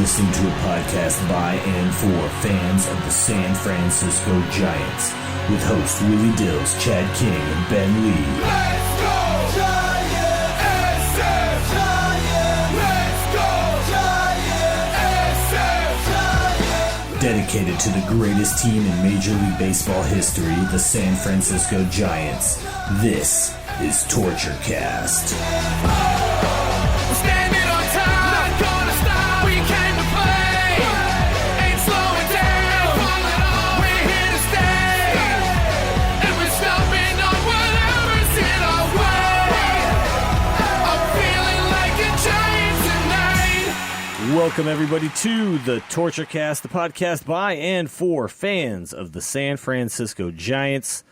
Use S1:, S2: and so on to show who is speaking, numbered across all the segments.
S1: listening to a podcast by and for fans of the San Francisco Giants with hosts Willie Dills, Chad King, and Ben Lee.
S2: Let's go Giants! SF Giants! Let's go Giants! SF Giants! Dedicated to the greatest team in Major League Baseball history, the San Francisco Giants. This is Torture Cast.
S3: Welcome, everybody, to the Torture Cast, the podcast by and for fans of the San Francisco Giants.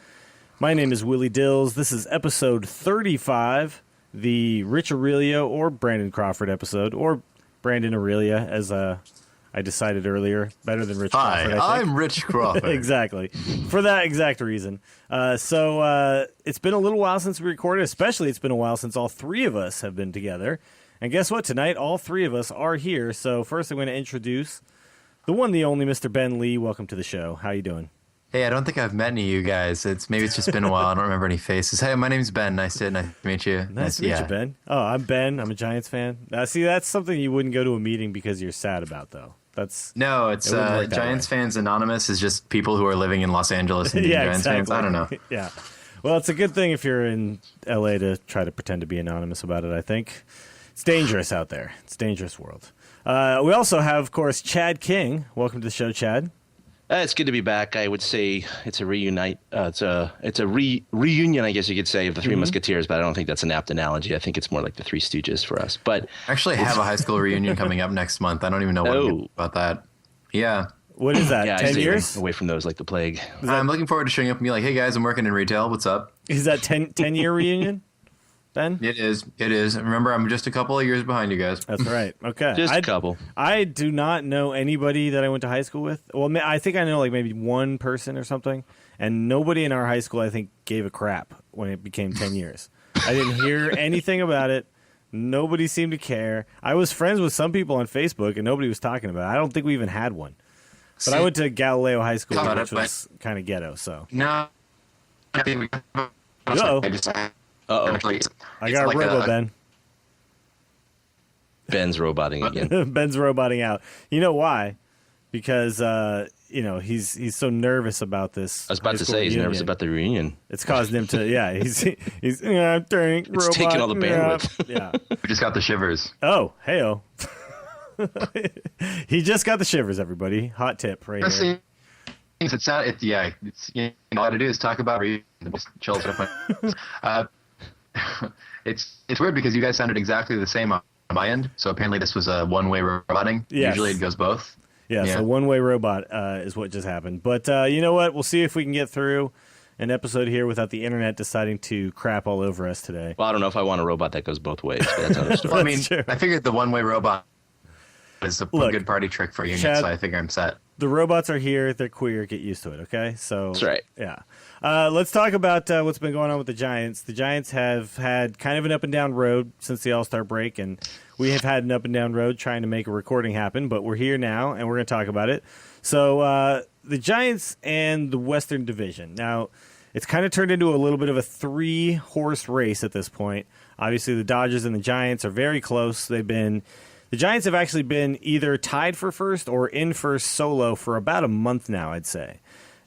S3: My name is Willie Dills. This is episode 35, the Rich Aurelio or Brandon Crawford episode, or Brandon Aurelia, as I decided earlier. Better than Rich Crawford, I think.
S4: I'm Rich Crawford.
S3: Exactly. For that exact reason. So it's been a little while since we recorded, especially it's been a while since all three of us have been together. And guess what? Tonight, all three of us are here. So first, I'm going to introduce the one, the only Mr. Ben Lee. Welcome to the show. How you doing?
S4: Hey, I don't think I've met any of you guys. Maybe it's just been a while. I don't remember any faces. Hey, my name's Ben. Nice to meet you.
S3: Nice to meet you, Ben. Oh, I'm Ben. I'm a Giants fan. See, that's something you wouldn't go to a meeting because you're sad about, though.
S4: No, it's Giants Fans Anonymous is just people who are living in Los Angeles and being Giants fans. I don't know.
S3: Yeah. Well, it's a good thing if you're in L.A. to try to pretend to be anonymous about it, I think. It's dangerous out there. It's a dangerous world. We also have, of course, Chad King. Welcome to the show, Chad.
S5: It's good to be back. I would say it's a reunion, I guess you could say, of the Three Musketeers, but I don't think that's an apt analogy. I think it's more like the Three Stooges for us. But
S4: actually, I have a high school reunion coming up next month. I don't even know what about that. Yeah.
S3: What is that?
S5: Yeah,
S3: 10 years?
S5: Away from those like the plague.
S4: I'm looking forward to showing up and be like, hey, guys, I'm working in retail. What's up?
S3: Is that 10-year reunion? Ben?
S4: It is. Remember, I'm just a couple of years behind you guys.
S3: That's right. Okay.
S5: Just a couple.
S3: I do not know anybody that I went to high school with. Well, I think I know like maybe one person or something, and nobody in our high school, I think, gave a crap when it became 10 years. I didn't hear anything about it. Nobody seemed to care. I was friends with some people on Facebook, and nobody was talking about it. I don't think we even had one. But I went to Galileo High School, which was kind of ghetto, so.
S4: No.
S3: Uh-oh. I got a robo, Ben.
S5: Ben's roboting again.
S3: Ben's roboting out. You know why? Because he's so nervous about this.
S5: I was about to say he's nervous about the reunion.
S3: It's caused him to he's I'm turning
S5: it's robot, taking all the bandwidth.
S3: Yeah.
S4: We just got the shivers.
S3: Oh, hey-oh. He just got the shivers, everybody. Hot tip right here.
S4: All I had to do is talk about reunion. Just chills up. It's weird because you guys sounded exactly the same on my end. So apparently this was a one-way roboting.
S3: Yes.
S4: Usually it goes both.
S3: Yeah, so one-way robot is what just happened. But you know what? We'll see if we can get through an episode here without the internet deciding to crap all over us today.
S5: Well, I don't know if I want a robot that goes both ways, but that's another story.
S4: Well, I mean, I figured the one-way robot is a good party trick for union,
S3: Chad,
S4: so I figure I'm set.
S3: The robots are here. They're queer. Get used to it, okay? So
S5: that's right.
S3: Yeah. Let's talk about what's been going on with the Giants. The Giants have had kind of an up-and-down road since the All-Star break, and we have had an up-and-down road trying to make a recording happen, but we're here now, and we're going to talk about it. So the Giants and the Western Division. Now, it's kind of turned into a little bit of a three-horse race at this point. Obviously, the Dodgers and the Giants are very close. The Giants have actually been either tied for first or in first solo for about a month now, I'd say.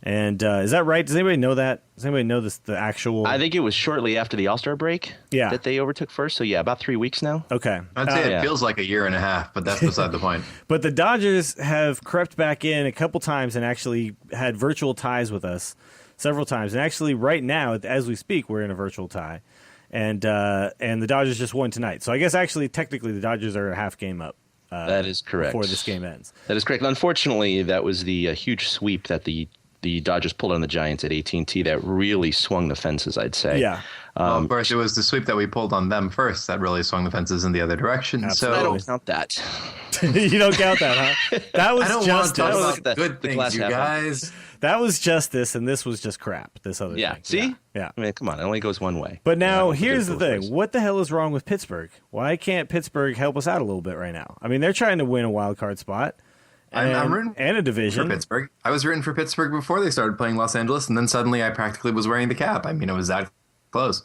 S3: And is that right? Does anybody know that? Does anybody know the actual?
S5: I think it was shortly after the All-Star break that they overtook first. So, about 3 weeks now.
S3: Okay.
S4: I'd say it feels like a year and a half, but that's beside the point.
S3: But the Dodgers have crept back in a couple times and actually had virtual ties with us several times. And actually right now, as we speak, we're in a virtual tie. And the Dodgers just won tonight. So I guess actually technically the Dodgers are a half game up.
S5: That is correct.
S3: Before this game ends.
S5: That is correct. Unfortunately, that was the huge sweep that the the Dodgers pulled on the Giants at AT&T that really swung the fences, I'd say.
S3: Yeah.
S4: Well, of course, it was the sweep that we pulled on them first that really swung the fences in the other direction.
S3: Absolutely.
S5: I
S4: So
S5: don't count that.
S3: You don't count that, huh? That was
S4: I don't want
S3: justice.
S4: to talk
S5: Look
S4: about
S5: at the
S4: good things,
S5: glass
S4: you
S5: half
S4: guys.
S3: That was justice, and this was just crap. This other
S5: Yeah.
S3: thing.
S5: See?
S3: Yeah.
S5: I mean, come on. It only goes one way.
S3: But now
S5: Yeah,
S3: here's the
S5: it goes both
S3: thing:
S5: ways.
S3: what the hell is wrong with Pittsburgh? Why can't Pittsburgh help us out a little bit right now? I mean, they're trying to win a wild card spot
S4: I'm rooting
S3: and a
S4: for
S3: division.
S4: Pittsburgh. I was rooting for Pittsburgh before they started playing Los Angeles, and then suddenly I practically was wearing the cap. I mean, it was that close.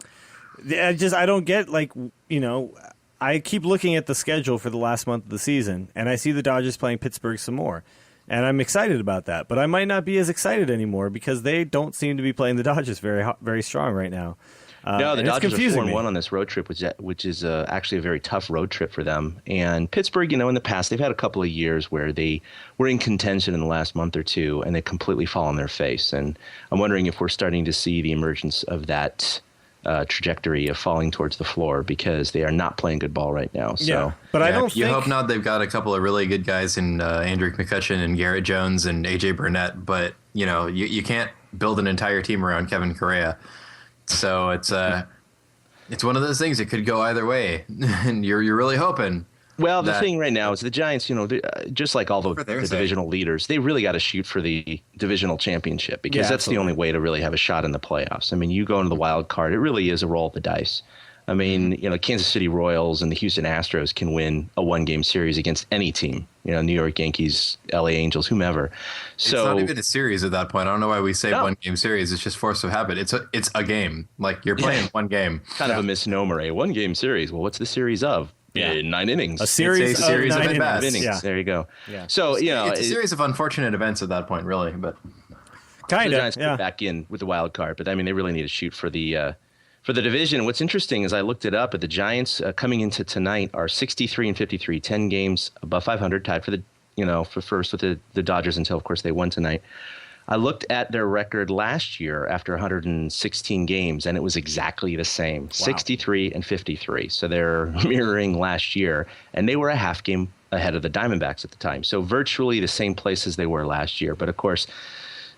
S3: I don't get, like, I keep looking at the schedule for the last month of the season, and I see the Dodgers playing Pittsburgh some more, and I'm excited about that. But I might not be as excited anymore because they don't seem to be playing the Dodgers very strong right now.
S5: No, the
S3: and it's
S5: Dodgers are
S3: confusing
S5: 4-1
S3: me.
S5: on this road trip, which is actually a very tough road trip for them. And Pittsburgh, in the past, they've had a couple of years where they were in contention in the last month or two, and they completely fall on their face. And I'm wondering if we're starting to see the emergence of that trajectory of falling towards the floor because they are not playing good ball right now. So.
S3: Yeah, but I don't
S4: You
S3: think...
S4: hope not. They've got a couple of really good guys in Andrew McCutcheon and Garrett Jones and AJ Burnett, but you can't build an entire team around Kevin Correa. So it's one of those things. It could go either way, and you're really hoping.
S5: Well, the thing right now is the Giants, just like all the divisional leaders, they really got to shoot for the divisional championship because that's the only way to really have a shot in the playoffs. I mean, you go into the wild card, it really is a roll of the dice. I mean, Kansas City Royals and the Houston Astros can win a one-game series against any team, New York Yankees, LA Angels, whomever. So
S4: it's not even a series at that point. I don't know why we say one-game series. It's just force of habit. It's a game. Like, you're playing one game.
S5: Kind of a misnomer, a one-game series. Well, what's the series of? 9 innings.
S3: A series
S4: of
S3: nine
S4: at-bats.
S3: innings. Yeah.
S5: There you go.
S3: Yeah.
S5: So,
S4: It's a series of unfortunate events at that point, really. But
S3: Kind
S5: the
S3: of,
S5: Giants get back in with the wild card, but I mean, they really need to shoot for the division. What's interesting is I looked it up, but the Giants coming into tonight are 63-53, 10 games above 500, tied for for first with the Dodgers until, of course, they won tonight. I looked at their record last year after 116 games, and it was exactly the same, 63-53. So they're mirroring last year, and they were a half game ahead of the Diamondbacks at the time. So virtually the same place as they were last year. But, of course,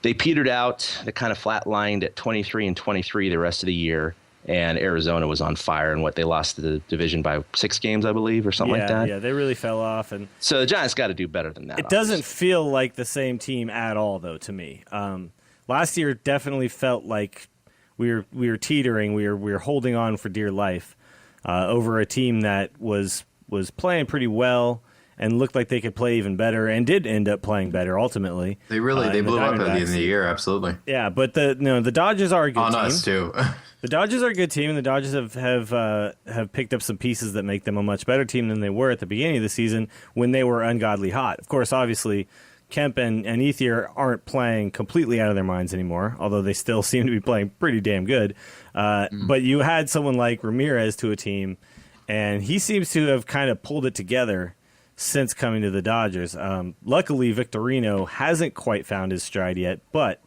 S5: they petered out. They kind of flatlined at 23-23 the rest of the year. And Arizona was on fire, and they lost the division by 6 games, I believe, or something like that.
S3: Yeah, they really fell off, and
S5: so the Giants got to do better than that.
S3: It doesn't feel like the same team at all, though, to me. Last year definitely felt like we were teetering, we were holding on for dear life over a team that was playing pretty well and looked like they could play even better, and did end up playing better ultimately.
S4: they blew up at the end of the year, absolutely.
S3: Yeah, but the Dodgers are a good
S4: On
S3: team.
S4: us too.
S3: The Dodgers are a good team, and the Dodgers have picked up some pieces that make them a much better team than they were at the beginning of the season when they were ungodly hot. Of course, obviously, Kemp and Ethier aren't playing completely out of their minds anymore, although they still seem to be playing pretty damn good. But you had someone like Ramirez to a team, and he seems to have kind of pulled it together since coming to the Dodgers. Luckily, Victorino hasn't quite found his stride yet, but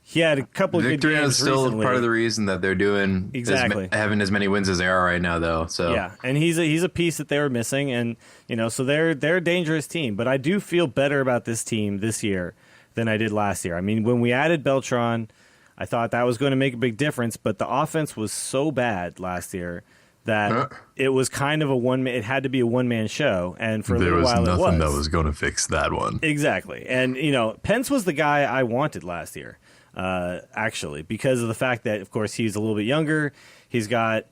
S3: he had a couple of good games
S4: is still
S3: recently.
S4: part of the reason that they're doing having as many wins as they are right now, though. So
S3: yeah, and he's a piece that they were missing, and so they're a dangerous team. But I do feel better about this team this year than I did last year. I mean, when we added Beltran, I thought that was going to make a big difference, but the offense was so bad last year that it was kind of it had to be a one-man show, and for a little while it was.
S4: There was nothing that was going to fix that one.
S3: Exactly, and Pence was the guy I wanted last year. Actually, because of the fact that, of course, he's a little bit younger. He's got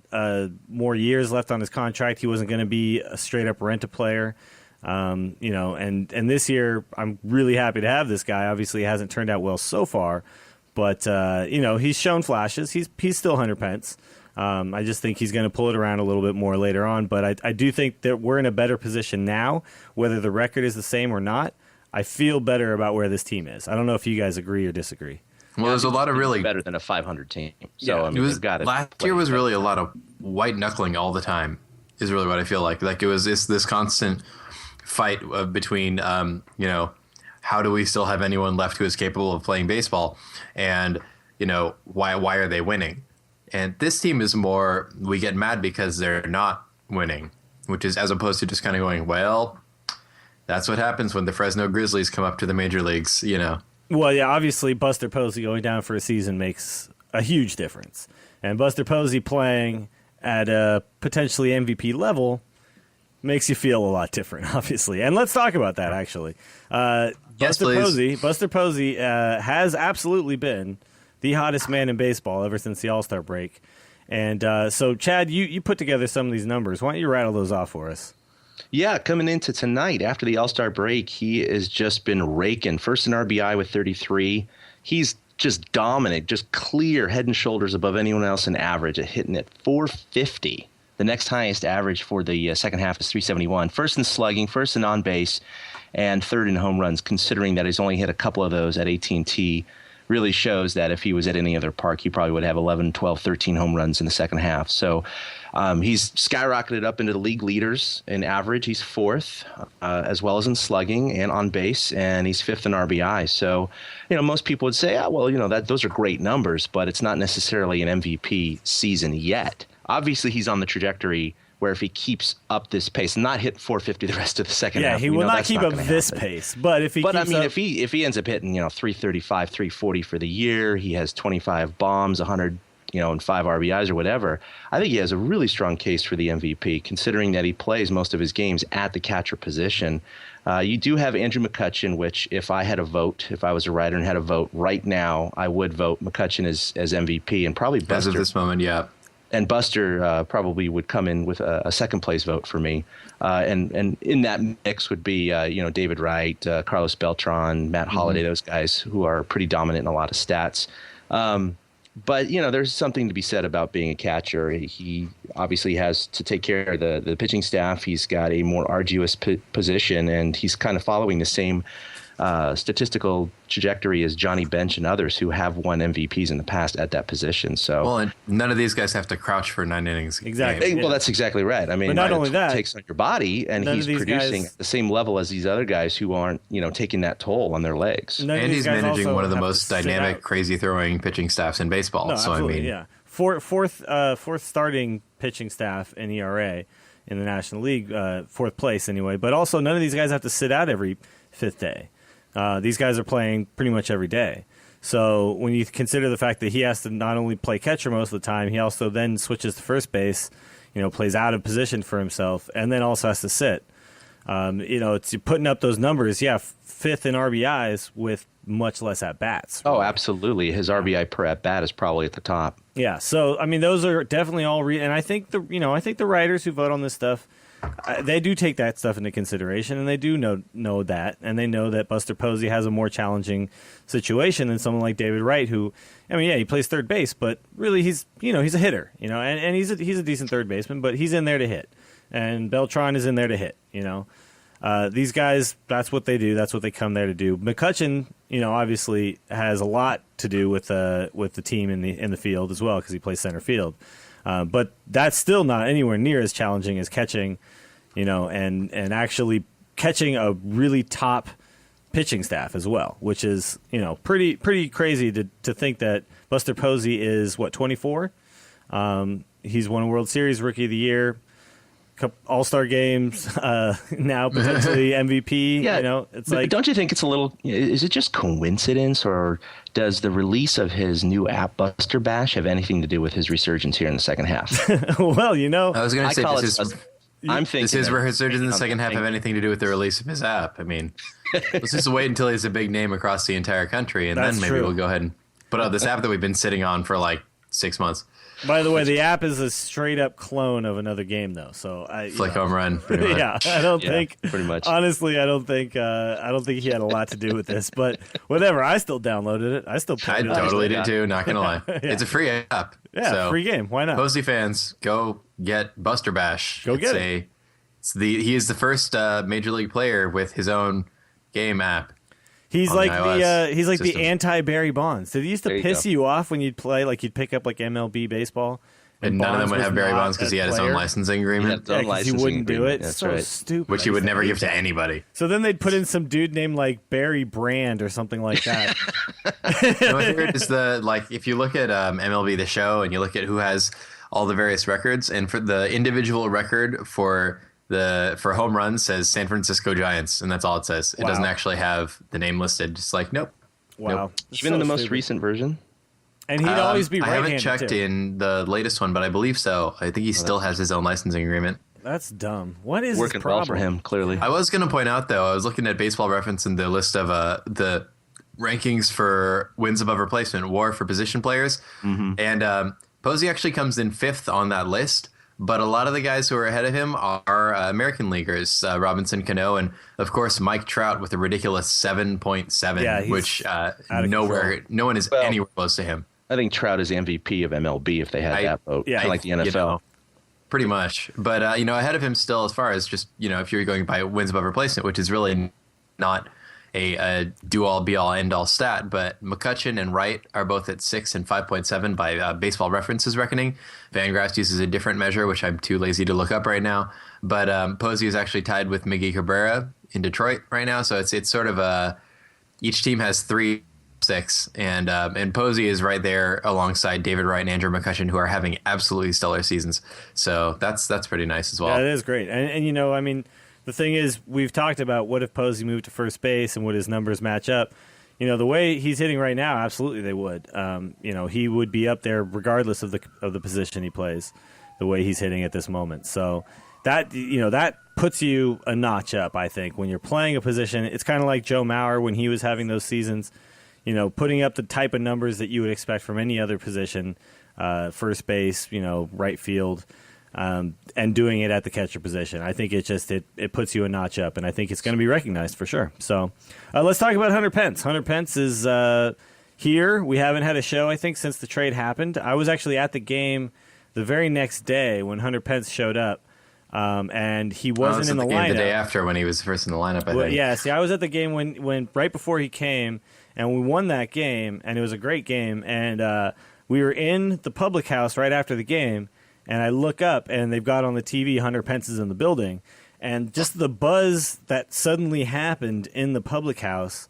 S3: more years left on his contract. He wasn't going to be a straight-up rent-a-player. And this year, I'm really happy to have this guy. Obviously, it hasn't turned out well so far, but, he's shown flashes. He's still Hunter Pence. I just think he's going to pull it around a little bit more later on, but I do think that we're in a better position now, whether the record is the same or not. I feel better about where this team is. I don't know if you guys agree or disagree.
S4: Well, there's a lot of really
S5: better than a 500 team. So I mean, they've got it.
S4: Last year was really a lot of white knuckling all the time. Is really what I feel like. Like it's this constant fight between how do we still have anyone left who is capable of playing baseball, and why are they winning? And this team is more we get mad because they're not winning, which is as opposed to just kind of going, well, that's what happens when the Fresno Grizzlies come up to the major leagues.
S3: Well, yeah, obviously Buster Posey going down for a season makes a huge difference. And Buster Posey playing at a potentially MVP level makes you feel a lot different, obviously. And let's talk about that, actually.
S4: Yes, please.
S3: Buster Posey has absolutely been the hottest man in baseball ever since the All-Star break. And so, Chad, you put together some of these numbers. Why don't you rattle those off for us?
S5: Yeah, coming into tonight after the All-Star break, he has just been raking. First in RBI with 33. He's just dominant, just clear head and shoulders above anyone else in average at hitting at 450. The next highest average for the second half is 371. First in slugging, first in on base, and third in home runs, considering that he's only hit a couple of those at AT&T. Really shows that if he was at any other park, he probably would have 11, 12, 13 home runs in the second half. So he's skyrocketed up into the league leaders in average. He's fourth, as well as in slugging and on base, and he's fifth in RBI. So, most people would say, those are great numbers, but it's not necessarily an MVP season yet. Obviously, he's on the trajectory where if he keeps up this pace, not hit 450 the rest of the second half.
S3: Yeah, he will not keep up this pace. But if he
S5: if he ends up hitting 335, 340 for the year, he has 25 bombs, 100 and 5 RBIs or whatever, I think he has a really strong case for the MVP, considering that he plays most of his games at the catcher position. You do have Andrew McCutchen, which if I had a vote, if I was a writer and had a vote right now, I would vote McCutchen as MVP and probably Buster.
S4: As of this moment, yeah.
S5: And Buster probably would come in with a second place vote for me. And in that mix would be, David Wright, Carlos Beltran, Matt Holliday, those guys who are pretty dominant in a lot of stats. But, there's something to be said about being a catcher. He obviously has to take care of the pitching staff. He's got a more arduous position, and he's kind of following the same statistical trajectory as Johnny Bench and others who have won MVPs in the past at that position. So,
S4: well, and none of these guys have to crouch for 9 innings.
S3: Exactly.
S5: Well, that's exactly right. I mean,
S3: but not only that,
S5: it takes on your body, and he's producing at the same level as these other guys who aren't, taking that toll on their legs.
S4: And he's managing one of the most dynamic, crazy throwing pitching staffs in baseball.
S3: No,
S4: so
S3: absolutely,
S4: I mean,
S3: yeah, fourth starting pitching staff in ERA in the National League, fourth place anyway. But also, none of these guys have to sit out every fifth day. These guys are playing pretty much every day. So when you consider the fact that he has to not only play catcher most of the time, he also then switches to first base, plays out of position for himself, and then also has to sit. It's putting up those numbers, fifth in RBIs with much less at-bats.
S5: Really. Oh, absolutely. His RBI per at-bat is probably at the top.
S3: Yeah, so, I mean, those are definitely all and I think the writers who vote on this stuff, they do take that stuff into consideration, and they do know that, and they know that Buster Posey has a more challenging situation than someone like David Wright, who, he plays third base, but really he's a hitter, and he's a decent third baseman, but he's in there to hit, and Beltran is in there to hit, These guys, that's what they do, that's what they come there to do. McCutchen, obviously has a lot to do with the team in the field as well, because he plays center field. But that's still not anywhere near as challenging as catching, and actually catching a really top pitching staff as well, which is, pretty crazy to think that Buster Posey is, 24? He's won a World Series Rookie of the Year, All-Star games, now potentially MVP.
S5: Yeah,
S3: it's
S5: but don't you think it's a little? Is it just coincidence, or does the release of his new app Buster Bash have anything to do with his resurgence here in the second half?
S3: Well,
S4: I was going to say
S5: I'm thinking
S4: does his resurgence in the second half have anything to do with the release of his app? I mean, let's just wait until he's a big name across the entire country, and then maybe we'll go ahead and put out this app that we've been sitting on for like 6 months.
S3: By the way, the app is a straight-up clone of another game, though. So
S4: home run. Pretty much.
S3: Yeah, I don't think.
S5: Pretty much.
S3: Honestly, I don't think he had a lot to do with this. But whatever, I still downloaded it. I
S4: totally did too. Not gonna lie, it's a free app.
S3: Yeah,
S4: so
S3: free game. Why not?
S4: Posey fans, go get Buster Bash.
S3: Go get it.
S4: He is the first major league player with his own game app.
S3: He's like the
S4: system.
S3: anti-Barry Bonds. Did he used to piss you off when you'd play, like you'd pick up like MLB baseball?
S4: And none of them would have Barry Bonds because he had his own licensing agreement.
S3: He wouldn't do it.
S5: That's
S3: so
S5: right.
S3: stupid.
S4: Which he would never give to anybody.
S3: So then they'd put in some dude named like Barry Brand or something like that.
S4: What's weird is if you look at MLB The Show and you look at who has all the various records, and for the individual record for home runs says San Francisco Giants, and that's all it says. It doesn't actually have the name listed. Just like, nope.
S3: Wow.
S4: Nope.
S5: Even in the most recent version?
S3: And he'd always be
S4: I
S3: right-handed,
S4: haven't checked
S3: too.
S4: in the latest one, but I believe so. I think he still has his own licensing agreement.
S3: That's dumb. What is
S5: Working
S3: his problem?
S5: well for him, clearly.
S4: I was going to point out, though, I was looking at Baseball Reference and the list of the rankings for wins above replacement WAR for position players. And Posey actually comes in 5th on that list. But a lot of the guys who are ahead of him are American leaguers, Robinson Cano, and, of course, Mike Trout with a ridiculous 7.7,
S3: Yeah, he's
S4: which
S3: out of
S4: no one is
S5: Well,
S4: anywhere close to him.
S5: I think Trout is MVP of MLB if they had that vote.
S3: yeah,
S5: Kinda like the NFL.
S4: You know, pretty much. But, ahead of him still as far as just, if you're going by wins above replacement, which is really not a do-all, be-all, end-all stat, but McCutchen and Wright are both at 6 and 5.7 by Baseball Reference's reckoning. Fangraphs uses a different measure, which I'm too lazy to look up right now. But Posey is actually tied with Miggy Cabrera in Detroit right now, so it's sort of each team has 3, 6, and Posey is right there alongside David Wright and Andrew McCutchen, who are having absolutely stellar seasons. So that's pretty nice as well.
S3: Yeah, it is great. And I mean, the thing is, we've talked about what if Posey moved to first base and would his numbers match up. The way he's hitting right now, absolutely they would. He would be up there regardless of the position he plays, the way he's hitting at this moment. So that puts you a notch up, I think, when you're playing a position. It's kind of like Joe Mauer when he was having those seasons, putting up the type of numbers that you would expect from any other position, first base, right field. And doing it at the catcher position. I think it puts you a notch up, and I think it's going to be recognized for sure. So let's talk about Hunter Pence. Hunter Pence is here. We haven't had a show, I think, since the trade happened. I was actually at the game the very next day when Hunter Pence showed up, and he wasn't in the lineup.
S4: The day after when he was first in the lineup, I think.
S3: Yeah, see, I was at the game when right before he came, and we won that game, and it was a great game, and we were in the public house right after the game. And I look up, and they've got on the TV Hunter Pence is in the building. And just the buzz that suddenly happened in the public house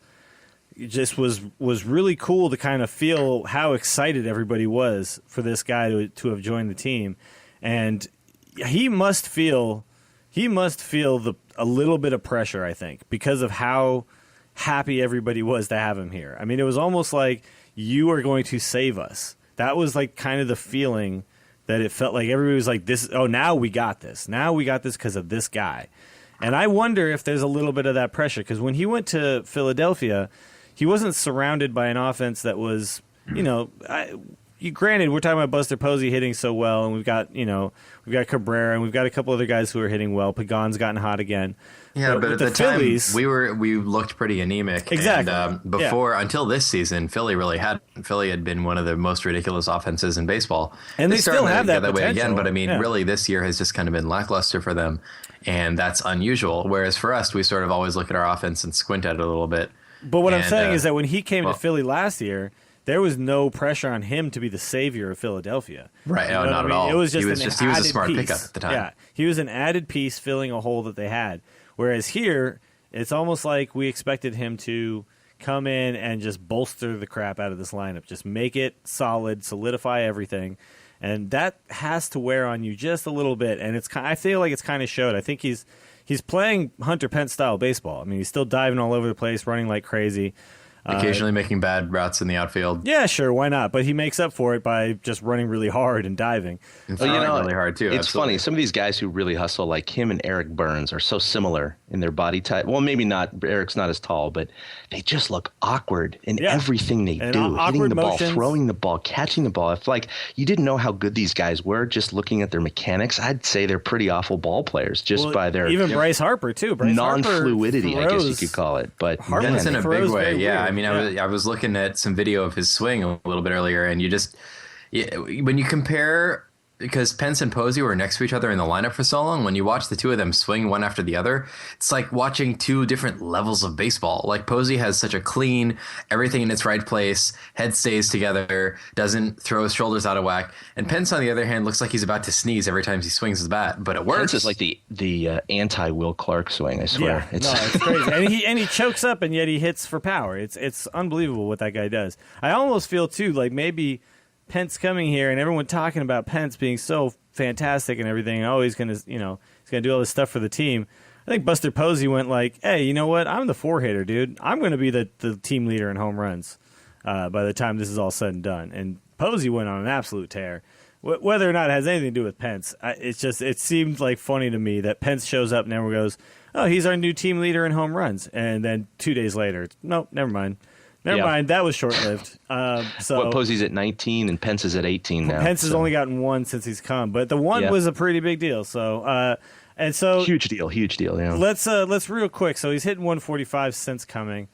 S3: just was really cool to kind of feel how excited everybody was for this guy to have joined the team. And he must feel a little bit of pressure, I think, because of how happy everybody was to have him here. I mean, it was almost like you are going to save us. That was like kind of the feeling that it felt like everybody was like, "This. Oh, now we got this. Now we got this because of this guy." And I wonder if there's a little bit of that pressure because when he went to Philadelphia, he wasn't surrounded by an offense that was, granted, we're talking about Buster Posey hitting so well, and we've got Cabrera, and we've got a couple other guys who are hitting well. Pagan's gotten hot again.
S4: Yeah, but at the
S3: Phillies,
S4: time we looked pretty anemic.
S3: Exactly.
S4: And until this season, Philly had been one of the most ridiculous offenses in baseball.
S3: And they still have that
S4: way again. But I mean,
S3: yeah.
S4: really, this year has just kind of been lackluster for them, and that's unusual. Whereas for us, we sort of always look at our offense and squint at it a little bit.
S3: But what I'm saying is that when he came to Philly last year, there was no pressure on him to be the savior of Philadelphia.
S4: Right, not at all.
S3: It was
S4: he was a smart
S3: piece.
S4: pickup at the time.
S3: Yeah, he was an added piece filling a hole that they had. Whereas here, it's almost like we expected him to come in and just bolster the crap out of this lineup, just make it solid, solidify everything, and that has to wear on you just a little bit. And I feel like it's kind of showed. I think he's playing Hunter Pence style baseball. I mean, he's still diving all over the place, running like crazy.
S4: Occasionally making bad routes in the outfield.
S3: Yeah, sure, why not? But he makes up for it by just running really hard and diving.
S4: And really hard too.
S5: It's
S4: absolutely.
S5: funny. Some of these guys who really hustle, like him and Eric Burns, are so similar in their body type. Well, maybe not. Eric's not as tall, but they just look awkward in everything they do. Hitting the ball, throwing the ball, catching the ball. If you didn't know how good these guys were, just looking at their mechanics, I'd say they're pretty awful ball players by their
S3: even Bryce Harper too.
S5: Non-fluidity, I guess you could call it. But
S4: That's in a big way. Yeah,
S3: weird.
S4: I mean, I was looking at some video of his swing a little bit earlier, and when you compare, because Pence and Posey were next to each other in the lineup for so long, when you watch the two of them swing one after the other, it's like watching two different levels of baseball. Like Posey has such a clean, everything in its right place, head stays together, doesn't throw his shoulders out of whack. And Pence, on the other hand, looks like he's about to sneeze every time he swings his bat, but it works.
S5: Pence is like the anti-Will Clark swing, I swear.
S3: Yeah, it's crazy. And he chokes up, and yet he hits for power. It's unbelievable what that guy does. I almost feel, too, like maybe Pence coming here and everyone talking about Pence being so fantastic and everything. Oh, he's gonna do all this stuff for the team. I think Buster Posey went like, hey, you know what? I'm the 4-hitter, dude. I'm going to be the team leader in home runs by the time this is all said and done. And Posey went on an absolute tear. Whether or not it has anything to do with Pence, it seemed like funny to me that Pence shows up and everyone goes, oh, he's our new team leader in home runs. And then 2 days later, nope, never mind. Never mind. That was short-lived. So
S5: Posey's at 19 and Pence is at 18 now.
S3: Pence has only gotten one since he's come, but the one was a pretty big deal. So
S5: huge deal. Yeah.
S3: Let's real quick. So he's hitting 145 since coming.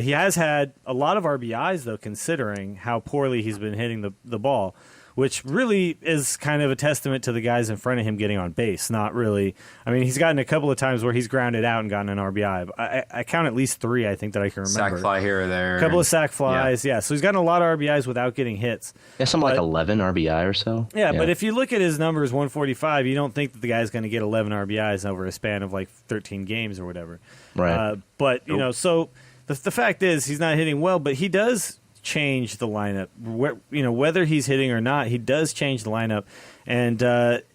S3: He has had a lot of RBIs though, considering how poorly he's been hitting the ball, which really is kind of a testament to the guys in front of him getting on base. Not really. I mean, he's gotten a couple of times where he's grounded out and gotten an RBI. I count at least 3, I think, that I can remember.
S4: Sack fly here or there.
S3: A couple of sack flies, yeah. So he's gotten a lot of RBIs without getting hits.
S5: Yeah, something like 11 RBI or so.
S3: Yeah, but if you look at his numbers, 145, you don't think that the guy's going to get 11 RBIs over a span of like 13 games or whatever.
S5: Right.
S3: But, you know, so the fact is he's not hitting well, but he does change the lineup. Whether he's hitting or not, he does change the lineup, and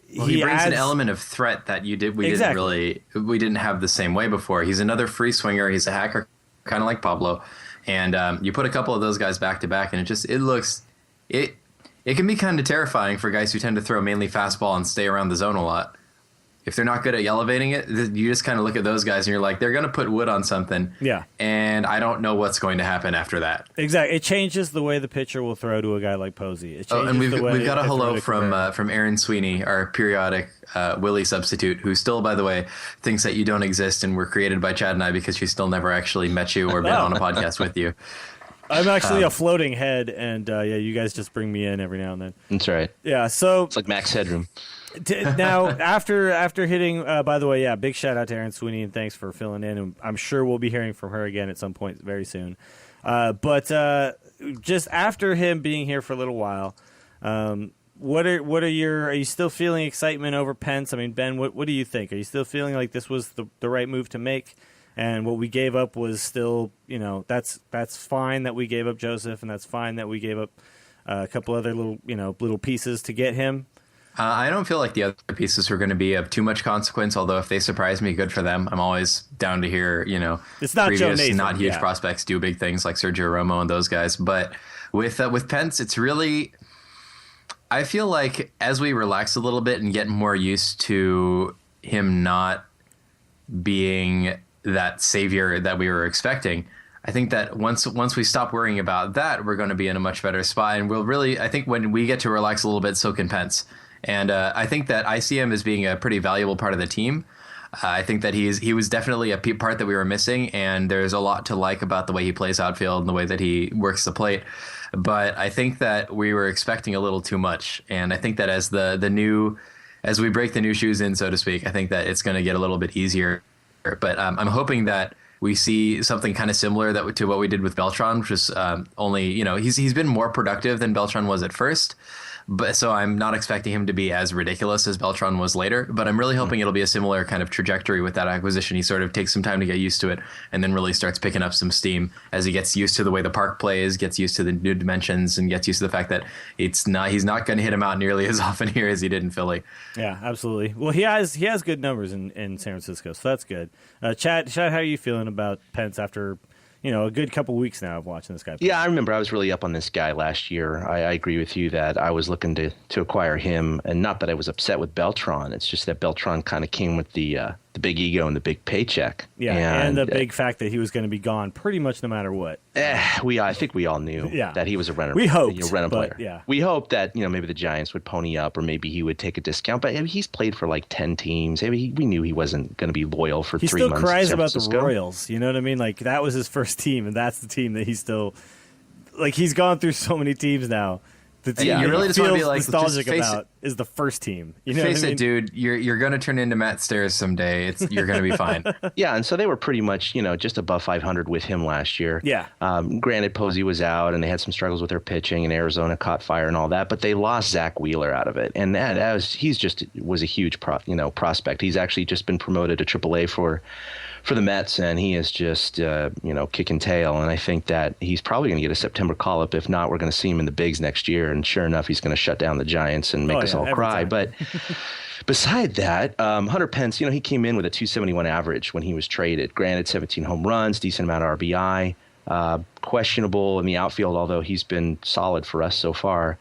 S4: he brings an element of threat that we didn't have the same way before. He's another free swinger. He's a hacker, kind of like Pablo, and you put a couple of those guys back to back, and it can be kind of terrifying for guys who tend to throw mainly fastball and stay around the zone a lot. If they're not good at elevating it, you just kind of look at those guys and you're like, they're going to put wood on something.
S3: Yeah.
S4: And I don't know what's going to happen after that.
S3: Exactly. It changes the way the pitcher will throw to a guy like Posey.
S4: And we've got a hello from Aaron Sweeney, our periodic Willie substitute, who still, by the way, thinks that you don't exist and were created by Chad and I because she's still never actually met you or been on a podcast with you.
S3: I'm actually a floating head, and you guys just bring me in every now and then.
S5: That's right.
S3: Yeah, so
S5: it's like Max Headroom.
S3: Now, after hitting, by the way, big shout out to Aaron Sweeney, and thanks for filling in. And I'm sure we'll be hearing from her again at some point very soon. But just after him being here for a little while, are you still feeling excitement over Pence? I mean, Ben, what do you think? Are you still feeling like this was the right move to make? And what we gave up was still, that's fine that we gave up Joseph, and that's fine that we gave up a couple other little pieces to get him.
S4: I don't feel like the other pieces are going to be of too much consequence, although if they surprise me, good for them. I'm always down to hear,
S3: it's not
S4: previous
S3: Joe Nathan,
S4: not huge prospects do big things like Sergio Romo and those guys. But with Pence, it's really, I feel like as we relax a little bit and get more used to him not being that savior that we were expecting, I think that once we stop worrying about that, we're going to be in a much better spot. And I think when we get to relax a little bit, so can Pence. And I think that I see him as being a pretty valuable part of the team. I think that he was definitely a part that we were missing, and there's a lot to like about the way he plays outfield and the way that he works the plate. But I think that we were expecting a little too much, and I think that as we break the new shoes in, so to speak, I think that it's going to get a little bit easier. But I'm hoping that we see something kind of similar to what we did with Beltran, which is only he's been more productive than Beltran was at first. But so I'm not expecting him to be as ridiculous as Beltran was later, but I'm really hoping it'll be a similar kind of trajectory with that acquisition. He sort of takes some time to get used to it and then really starts picking up some steam as he gets used to the way the park plays, gets used to the new dimensions, and gets used to the fact that he's not going to hit him out nearly as often here as he did in Philly.
S3: Yeah, absolutely. Well, he has good numbers in San Francisco, so that's good. Chad, how are you feeling about Pence after a good couple weeks now of watching this guy play?
S5: Yeah, I remember I was really up on this guy last year. I agree with you that I was looking to acquire him, and not that I was upset with Beltran. It's just that Beltran kind of came with the big ego and the big paycheck.
S3: Yeah, and the big fact that he was going to be gone pretty much no matter what.
S5: I think we all knew that he was a rental.
S3: We hoped,
S5: player.
S3: Yeah.
S5: We hoped that maybe the Giants would pony up, or maybe he would take a discount. But he's played for like 10 teams. We knew he wasn't going to be loyal for 3 months.
S3: He still cries about the Royals. You know what I mean? Like that was his first team, and that's the team that he's still he's gone through so many teams now. The team
S4: you really just want to be like
S3: nostalgic about is the first team. You know
S4: face
S3: what I mean?
S4: it, dude. You're going to turn into Matt Stairs someday. You're going to be fine.
S5: Yeah, and so they were pretty much just above 500 with him last year.
S3: Yeah.
S5: Granted, Posey was out, and they had some struggles with their pitching, and Arizona caught fire and all that, but they lost Zach Wheeler out of it, and he was a huge prospect. He's actually just been promoted to AAA for the Mets, and he is just kicking tail. And I think that he's probably going to get a September call-up. If not, we're going to see him in the bigs next year. And sure enough, he's going to shut down the Giants and make us all cry.
S3: time.
S5: But beside that, Hunter Pence, he came in with a 271 average when he was traded. Granted, 17 home runs, decent amount of RBI. Questionable in the outfield, although he's been solid for us so far.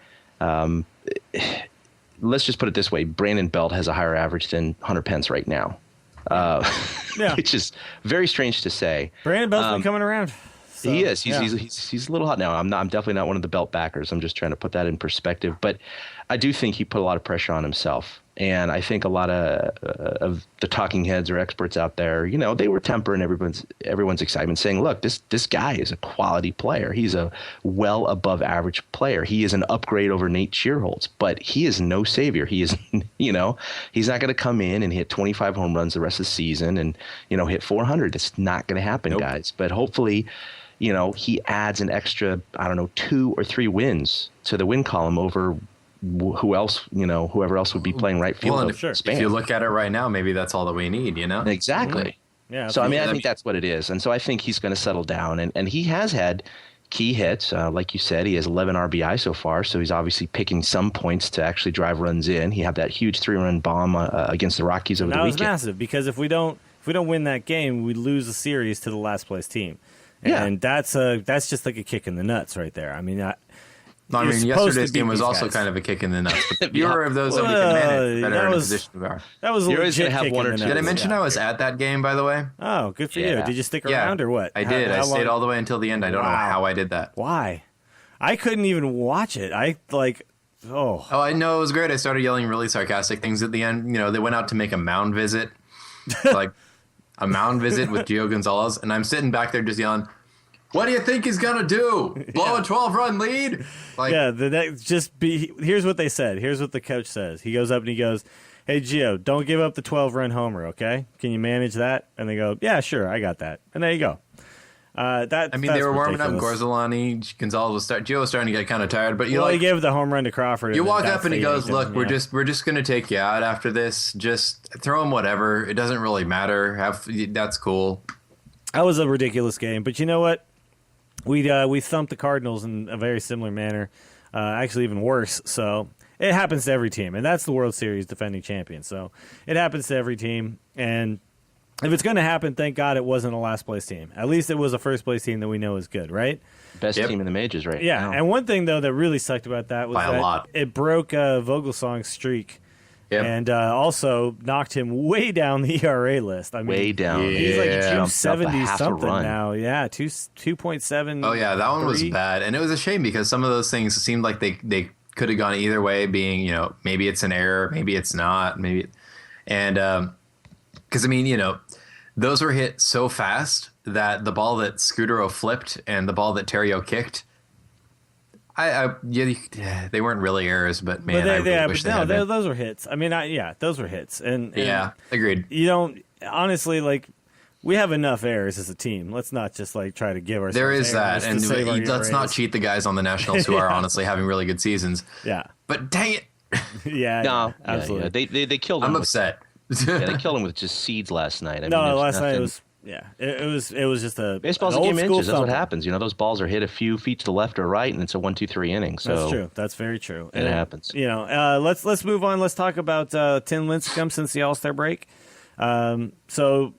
S5: Let's just put it this way. Brandon Belt has a higher average than Hunter Pence right now, which is very strange to say.
S3: Brandon Belt's been coming around. So,
S5: he is. He's a little hot now. I'm definitely not one of the Belt backers. I'm just trying to put that in perspective. But I do think he put a lot of pressure on himself. And I think a lot of the talking heads or experts out there, they were tempering everyone's excitement, saying, look, this guy is a quality player. He's a well above average player. He is an upgrade over Nate Shearholtz, but he is no savior. He is, he's not going to come in and hit 25 home runs the rest of the season and, hit 400. That's not going to happen, guys. But hopefully, he adds an extra, 2 or 3 wins to the win column over whoever else would be playing right field.
S4: Well, if you look at it right now, maybe that's all that we need,
S5: Exactly.
S3: Mm-hmm. Yeah.
S5: So, I think that's what it is. And so I think he's going to settle down. And he has had key hits. Like you said, he has 11 RBI so far. So he's obviously picking some points to actually drive runs in. He had that huge 3-run bomb against the Rockies over the weekend.
S3: That was massive because if we don't win that game, we lose the series to the last place team. And that's just like a kick in the nuts right there. I mean,
S4: yesterday's game was also kind of a kick in the nuts. But the fewer of those that we can manage, the better in a position we are.
S3: That was a legit
S5: have one or two.
S4: Did I mention I was at that game, by the way?
S3: Oh, good for you. Did you stick around or what?
S4: I did. I stayed all the way until the end. I don't know how I did that.
S3: Why? I couldn't even watch it. Oh,
S4: I know. It was great. I started yelling really sarcastic things at the end. They went out to make a mound visit, like a mound visit with Gio Gonzalez, and I'm sitting back there just yelling, what do you think he's going to do? Blow a 12-run lead?
S3: Here's what they said. Here's what the coach says. He goes up and he goes, hey, Gio, don't give up the 12-run homer, okay? Can you manage that? And they go, yeah, sure, I got that. And there you go.
S4: They were warming up. Gorzolani, Gonzalez Gio was starting to get kind of tired. But
S3: he gave the home run to Crawford.
S4: You walk up and he goes, look, we're just going to take you out after this. Just throw him whatever. It doesn't really matter. That's cool.
S3: That was a ridiculous game. But you know what? We thumped the Cardinals in a very similar manner, actually even worse. So it happens to every team, and that's the World Series defending champion. So it happens to every team, and if it's going to happen, thank God it wasn't a last-place team. At least it was a first-place team that we know is good, right?
S5: Best team in the majors right now.
S3: Yeah, and one thing, though, that really sucked about that was that it broke Vogelsong's streak. Yep. And also knocked him way down the ERA list. I mean,
S5: way down.
S3: He's like 270 something now. Yeah, 2.7.
S4: Oh yeah, that one was bad, and it was a shame because some of those things seemed like they could have gone either way. Being maybe it's an error, maybe it's not, because those were hit so fast that the ball that Scudero flipped and the ball that Terrio kicked. They weren't really errors, but man, I really wish they had been.
S3: Those were hits. I mean, those were hits, and
S4: agreed.
S3: You don't honestly we have enough errors as a team. Let's not just try to give ourselves.
S4: There is that, and let's not cheat the guys on the Nationals who are honestly having really good seasons.
S3: Yeah,
S4: but dang it.
S3: Absolutely.
S5: They killed him.
S4: I'm upset.
S5: They killed him with just seeds last night.
S3: Last night it was. Yeah, it was just a
S5: baseball's a game of inches. That's what happens. Those balls are hit a few feet to the left or right, and it's a 1-2-3 inning. So
S3: that's true. That's very true.
S5: It happens.
S3: Let's move on. Let's talk about Tim Lincecum since the All-Star break. So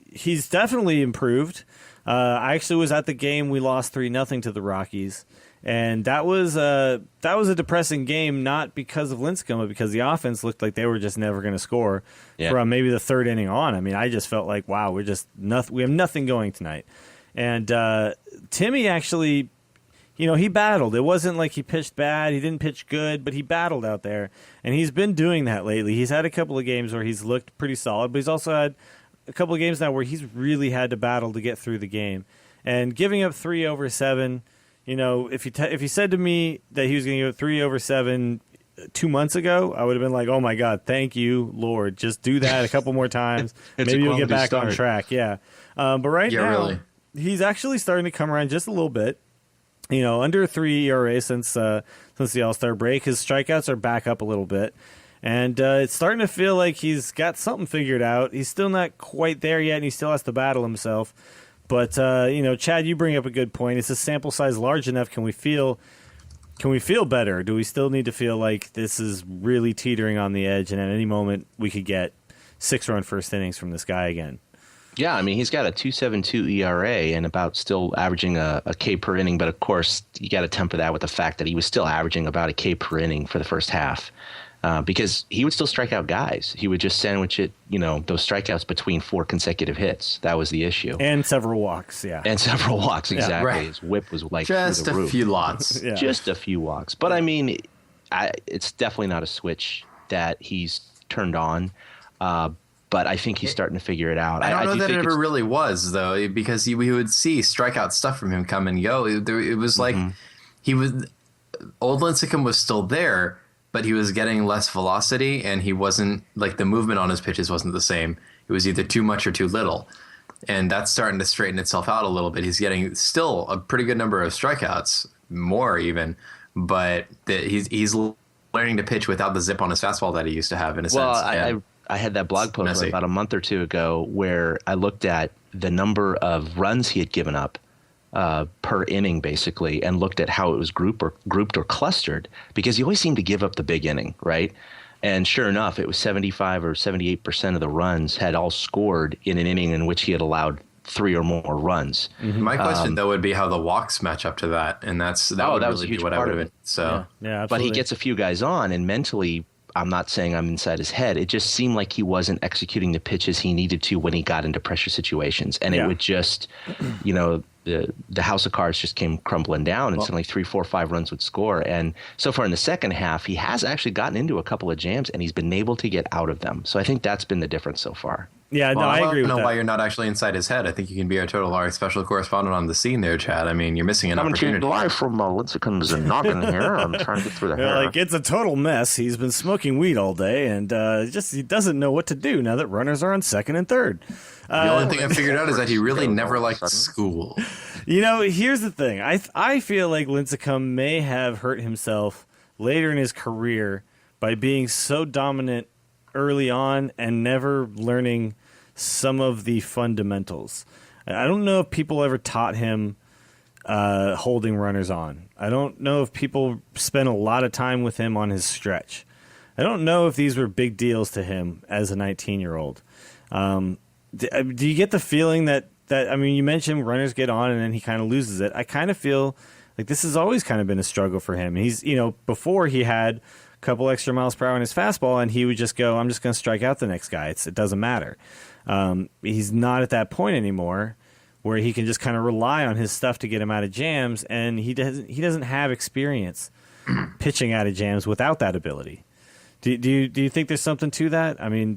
S3: he's definitely improved. I actually was at the game. We lost 3-0 to the Rockies. And that was a depressing game, not because of Lincecum, but because the offense looked like they were just never going to score from maybe the third inning on. I mean, I just felt like, wow, we have nothing going tonight. And Timmy actually, he battled. It wasn't like he pitched bad. He didn't pitch good, but he battled out there. And he's been doing that lately. He's had a couple of games where he's looked pretty solid, but he's also had a couple of games now where he's really had to battle to get through the game. And giving up 3 over 7. If you said to me that he was going to go 3 over 7 2 months ago, I would have been like, oh my God, thank you, Lord. Just do that a couple more times. Maybe you'll get back on track. Yeah. But right now, he's actually starting to come around just a little bit. Under 3 ERA since the All-Star break. His strikeouts are back up a little bit. And it's starting to feel like he's got something figured out. He's still not quite there yet, and he still has to battle himself. But, Chad, you bring up a good point. Is the sample size large enough? Can we feel Can we feel better? Do we still need to feel like this is really teetering on the edge, and at any moment we could get 6-run first innings from this guy again?
S5: Yeah, I mean, he's got a 2.72 ERA and about still averaging a K per inning. But, of course, you got to temper that with the fact that he was still averaging about a K per inning for the first half because he would still strike out guys. He would just sandwich it, those strikeouts between 4 consecutive hits. That was the issue.
S3: And several walks, yeah.
S5: And several walks, exactly.
S4: Yeah, right.
S5: His whip was like
S4: just
S5: through the roof.
S4: A few lots.
S3: Yeah.
S5: Just a few walks. But, I mean, it's definitely not a switch that he's turned on. But I think he's starting to figure it out.
S4: I don't know that it ever really was, though, because we would see strikeout stuff from him come and go. It was like old Lincecum was still there, but he was getting less velocity, and he wasn't like the movement on his pitches wasn't the same. It was either too much or too little, and that's starting to straighten itself out a little bit. He's getting still a pretty good number of strikeouts, more even, but he's learning to pitch without the zip on his fastball that he used to have in a sense.
S5: I had that blog post about a month or two ago where I looked at the number of runs he had given up per inning, basically, and looked at how it was grouped or clustered, because he always seemed to give up the big inning, right? And sure enough, it was 75 or 78% of the runs had all scored in an inning in which he had allowed 3 or more runs.
S4: Mm-hmm. My question, though, would be how the walks match up to that, and that would really be what I would have been. So,
S3: yeah, absolutely.
S5: But he gets a few guys on, and mentally, I'm not saying I'm inside his head. It just seemed like he wasn't executing the pitches he needed to when he got into pressure situations. And it would just, the house of cards just came crumbling down, and suddenly 3, 4, 5 runs would score. And so far in the second half, he has actually gotten into a couple of jams, and he's been able to get out of them. So I think that's been the difference so far.
S3: Yeah, no, I agree with that.
S4: I don't know why you're not actually inside his head. I think you can be our Total R special correspondent on the scene there, Chad. I mean, you're missing an opportunity.
S5: Coming live from Lincecum's noggin here. I'm trying to get through the hair.
S3: Like, it's a total mess. He's been smoking weed all day, and he doesn't know what to do now that runners are on second and third.
S4: The only thing I figured out is that he really never liked school.
S3: Here's the thing. I feel like Lincecum may have hurt himself later in his career by being so dominant early on and never learning some of the fundamentals. I don't know if people ever taught him holding runners on. I don't know if people spent a lot of time with him on his stretch. I don't know if these were big deals to him as a 19-year-old. Do you get the feeling that I mean, you mentioned runners get on and then he kind of loses it. I kind of feel like this has always kind of been a struggle for him. He's, before he had a couple extra miles per hour on his fastball and he would just go, I'm just going to strike out the next guy. It doesn't matter. He's not at that point anymore where he can just kind of rely on his stuff to get him out of jams, and he doesn't have experience pitching out of jams without that ability. Do you think there's something to that? I mean,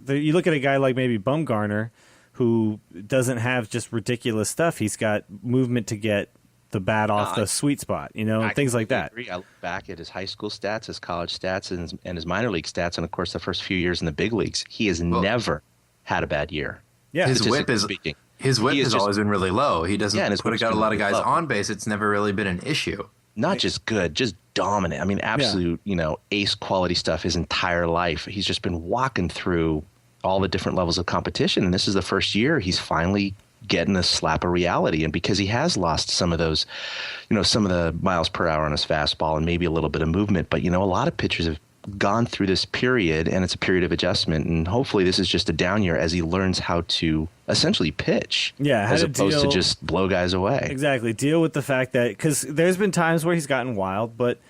S3: you look at a guy like maybe Bumgarner, who doesn't have just ridiculous stuff. He's got movement to get the bat off the sweet spot, and things like that.
S5: I look back at his high school stats, his college stats, and his minor league stats, and of course the first few years in the big leagues. He has never had a bad year.
S4: Yeah, his whip has always been really low. He doesn't put out a lot of guys on base. It's never really been an issue.
S5: Not just good, just dominant. I mean, absolute, ace quality stuff his entire life. He's just been walking through all the different levels of competition, and this is the first year he's finally getting a slap of reality. And because he has lost some of those, some of the miles per hour on his fastball and maybe a little bit of movement, but a lot of pitchers have gone through this period, and it's a period of adjustment, and hopefully this is just a down year as he learns how to essentially pitch, as opposed to just blow guys away.
S3: Exactly. Deal with the fact that, because there's been times where he's gotten wild, but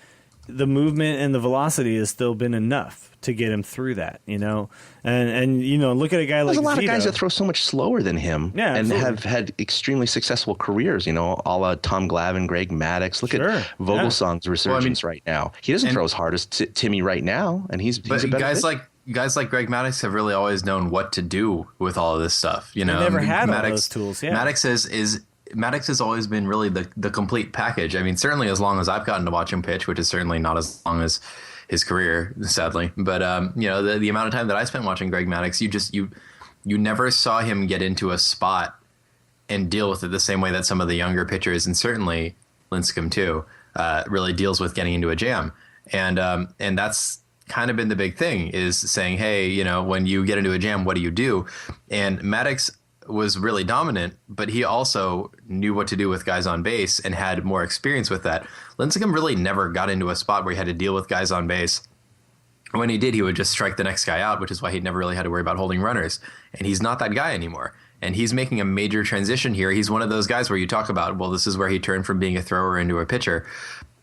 S3: the movement and the velocity has still been enough to get him through that, and look at a guy like
S5: There's a lot
S3: Zito.
S5: of guys that throw so much slower than him and have had extremely successful careers, a la Tom Glavine, Greg Maddux. Look at Vogelsong's resurgence right now. He doesn't throw as hard as Timmy right now, and he's a better
S4: guys like Greg Maddux have really always known what to do with all of this stuff.
S3: They never had all those tools. Yeah.
S4: Maddox has always been really the complete package. I mean, certainly as long as I've gotten to watch him pitch, which is certainly not as long as his career, sadly. But the amount of time that I spent watching Greg Maddux, you never saw him get into a spot and deal with it the same way that some of the younger pitchers, and certainly Lincecum too, really deals with getting into a jam. And that's kind of been the big thing, is saying, hey, when you get into a jam, what do you do? And Maddox was really dominant, but he also knew what to do with guys on base and had more experience with that. Lincecum really never got into a spot where he had to deal with guys on base. When he did, he would just strike the next guy out, which is why he never really had to worry about holding runners. And he's not that guy anymore. And he's making a major transition here. He's one of those guys where you talk about, well, this is where he turned from being a thrower into a pitcher.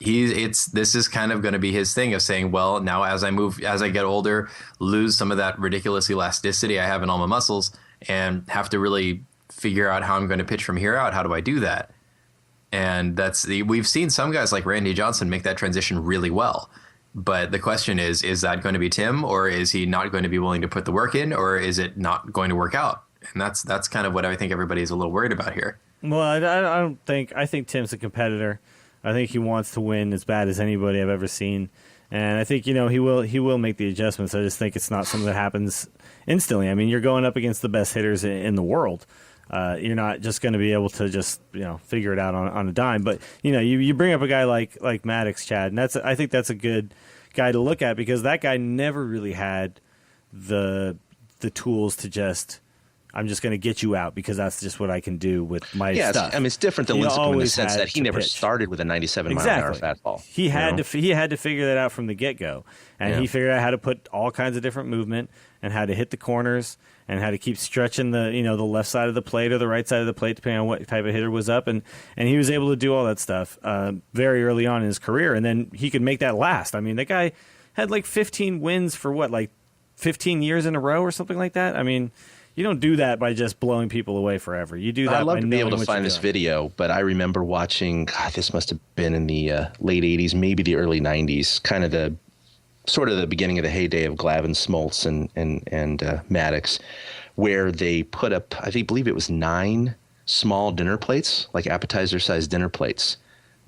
S4: This is kind of going to be his thing of saying, well, now as I get older, lose some of that ridiculous elasticity I have in all my muscles and have to really figure out how I'm going to pitch from here out. How do I do that? And we've seen some guys like Randy Johnson make that transition really well. But the question is that going to be Tim, or is he not going to be willing to put the work in, or is it not going to work out? And that's kind of what I think everybody's a little worried about here.
S3: Well, I think Tim's a competitor. I think he wants to win as bad as anybody I've ever seen. And I think, he will make the adjustments. I just think it's not something that happens instantly. I mean, you're going up against the best hitters in the world. You're not just going to be able to just, figure it out on a dime. But, you bring up a guy like Maddox, Chad, and I think that's a good guy to look at, because that guy never really had the tools to just, I'm just going to get you out because that's just what I can do with my stuff.
S5: I mean, it's different than Lincecum in the sense that he never started with a 97 mile an hour fastball.
S3: He had to figure that out from the get-go, and he figured out how to put all kinds of different movement and how to hit the corners and how to keep stretching the the left side of the plate or the right side of the plate depending on what type of hitter was up, and he was able to do all that stuff very early on in his career, and then he could make that last. I mean, that guy had like 15 wins for 15 years in a row or something like that. I mean, you don't do that by just blowing people away forever. You do that.
S5: I'd love to be able to find this video, but I remember watching. God, this must have been in the late '80s, maybe the early '90s, kind of the beginning of the heyday of Glavine, Smoltz, and Maddox, where they put up, I believe it was 9 small dinner plates, like appetizer-sized dinner plates,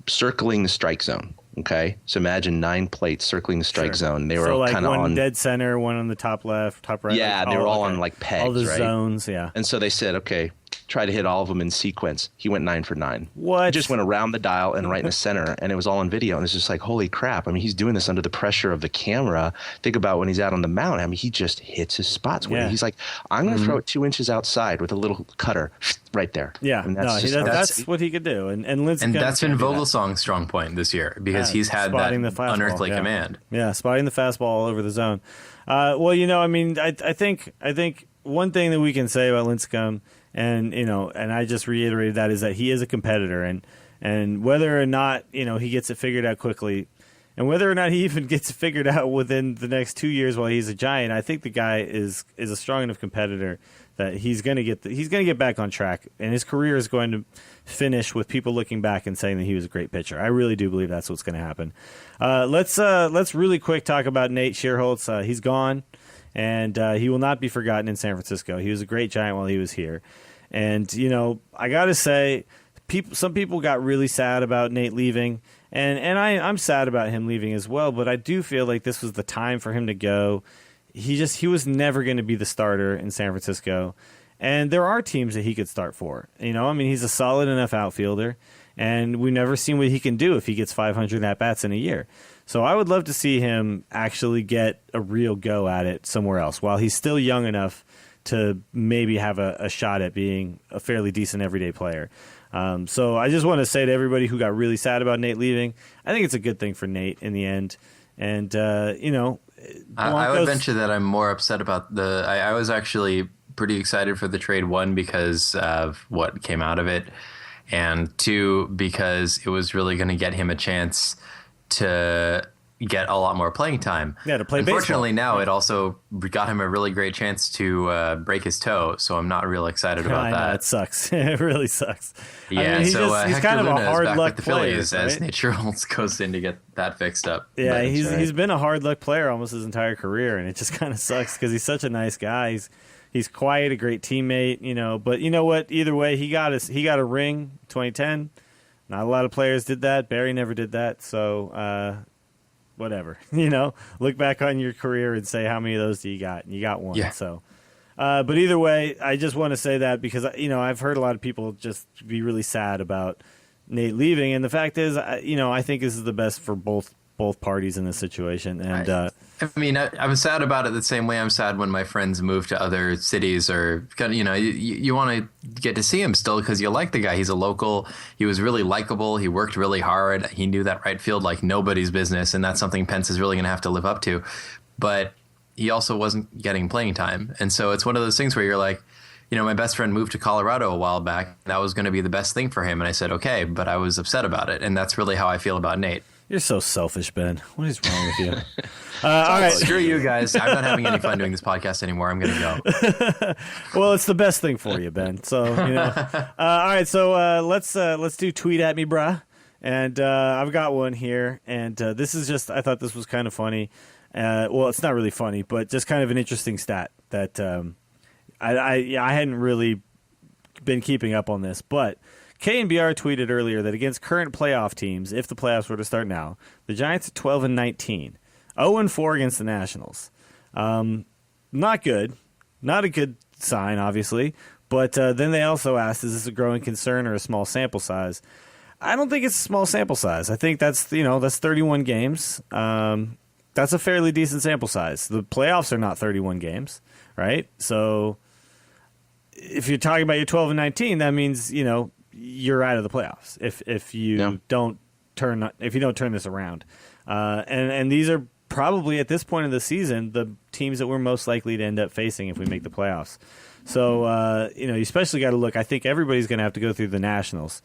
S5: circling the strike zone. Okay, so imagine 9 plates circling the strike zone. They were kind of
S3: one dead center, one on the top left, top right.
S5: Yeah, they were all on like pegs,
S3: all the
S5: right?
S3: zones. Yeah,
S5: and so they said, okay, try to hit all of them in sequence. He went 9 for 9.
S3: What?
S5: He just went around the dial and right in the center, and it was all on video. And it's just like, holy crap! I mean, he's doing this under the pressure of the camera. Think about when he's out on the mound. I mean, he just hits his spots. Yeah. He's like, I'm going to throw it 2 inches outside with a little cutter right there.
S3: Yeah,
S5: and
S3: that's what he could do. And
S4: that's been Vogelsong's strong point this year, because he's had that unearthly command.
S3: Yeah, spotting the fastball all over the zone. Well, I mean, I think one thing that we can say about Lincecum, and I just reiterated that, is that he is a competitor, and whether or not he gets it figured out quickly, and whether or not he even gets it figured out within the next 2 years while he's a Giant, I think the guy is a strong enough competitor that he's going to get back on track, and his career is going to finish with people looking back and saying that he was a great pitcher. I really do believe that's what's going to happen. Let's really quick talk about Nate Schierholtz. He's gone, and he will not be forgotten in San Francisco. He was a great Giant while he was here, and I got to say, some people got really sad about Nate leaving, and I'm sad about him leaving as well. But I do feel like this was the time for him to go. He was never going to be the starter in San Francisco, and there are teams that he could start for. I mean, he's a solid enough outfielder, and we've never seen what he can do if he gets 500 at-bats in a year. So I would love to see him actually get a real go at it somewhere else while he's still young enough to maybe have a shot at being a fairly decent everyday player. So I just want to say to everybody who got really sad about Nate leaving, I think it's a good thing for Nate in the end. And,
S4: I would venture that I'm more upset about I was actually pretty excited for the trade, 1, because of what came out of it, and 2, because it was really going to get him a chance to get a lot more playing time.
S3: Yeah, to play
S4: Unfortunately,
S3: baseball.
S4: now it also got him a really great chance to break his toe, so I'm not real excited about that.
S3: It sucks. It really sucks.
S4: Yeah,
S3: I mean, he's
S4: Hector
S3: kind of
S4: Luna
S3: a hard
S4: is back
S3: luck
S4: with the
S3: player,
S4: Phillies,
S3: right?
S4: as Nate Schierholtz goes in to get that fixed up.
S3: Yeah,
S4: But,
S3: he's been a hard luck player almost his entire career, and it just kind of sucks because he's such a nice guy. He's quiet, a great teammate, But you know what? Either way, he got a ring, 2010. Not a lot of players did that. Barry never did that. So whatever, Look back on your career and say how many of those do you got? And you got 1.
S4: Yeah.
S3: So, but either way, I just want to say that because I've heard a lot of people just be really sad about Nate leaving, and the fact is, I think this is the best for both both parties in this situation. And
S4: I mean, I'm sad about it the same way I'm sad when my friends move to other cities or, you know, you want to get to see him still because you like the guy. He's a local. He was really likable. He worked really hard. He knew that right field like nobody's business, and that's something Pence is really going to have to live up to. But he also wasn't getting playing time. And so it's one of those things where you're like, you know, my best friend moved to Colorado a while back. That was going to be the best thing for him. And I said, okay, but I was upset about it. And that's really how I feel about Nate.
S3: You're so selfish, Ben. What is wrong with you? All right.
S4: Screw you guys. I'm not having any fun doing this podcast anymore. I'm going to go.
S3: Well, it's the best thing for you, Ben. So, you know. All right. So let's do tweet at me, brah. And I've got one here. And this is just, I thought this was kind of funny. Well, it's not really funny, but just kind of an interesting stat that I hadn't really been keeping up on this. But KNBR tweeted earlier that against current playoff teams, if the playoffs were to start now, the Giants are 12-19, 0-4 against the Nationals. Not good, not a good sign, obviously. But then they also asked, is this a growing concern or a small sample size? I don't think it's a small sample size. I think that's 31 games. That's a fairly decent sample size. The playoffs are not 31 games, right? So if you're talking about your 12-19, that means you're out of the playoffs if you don't turn this around. And these are probably at this point of the season the teams that we're most likely to end up facing if we make the playoffs. So you especially got to look. I think everybody's going to have to go through the Nationals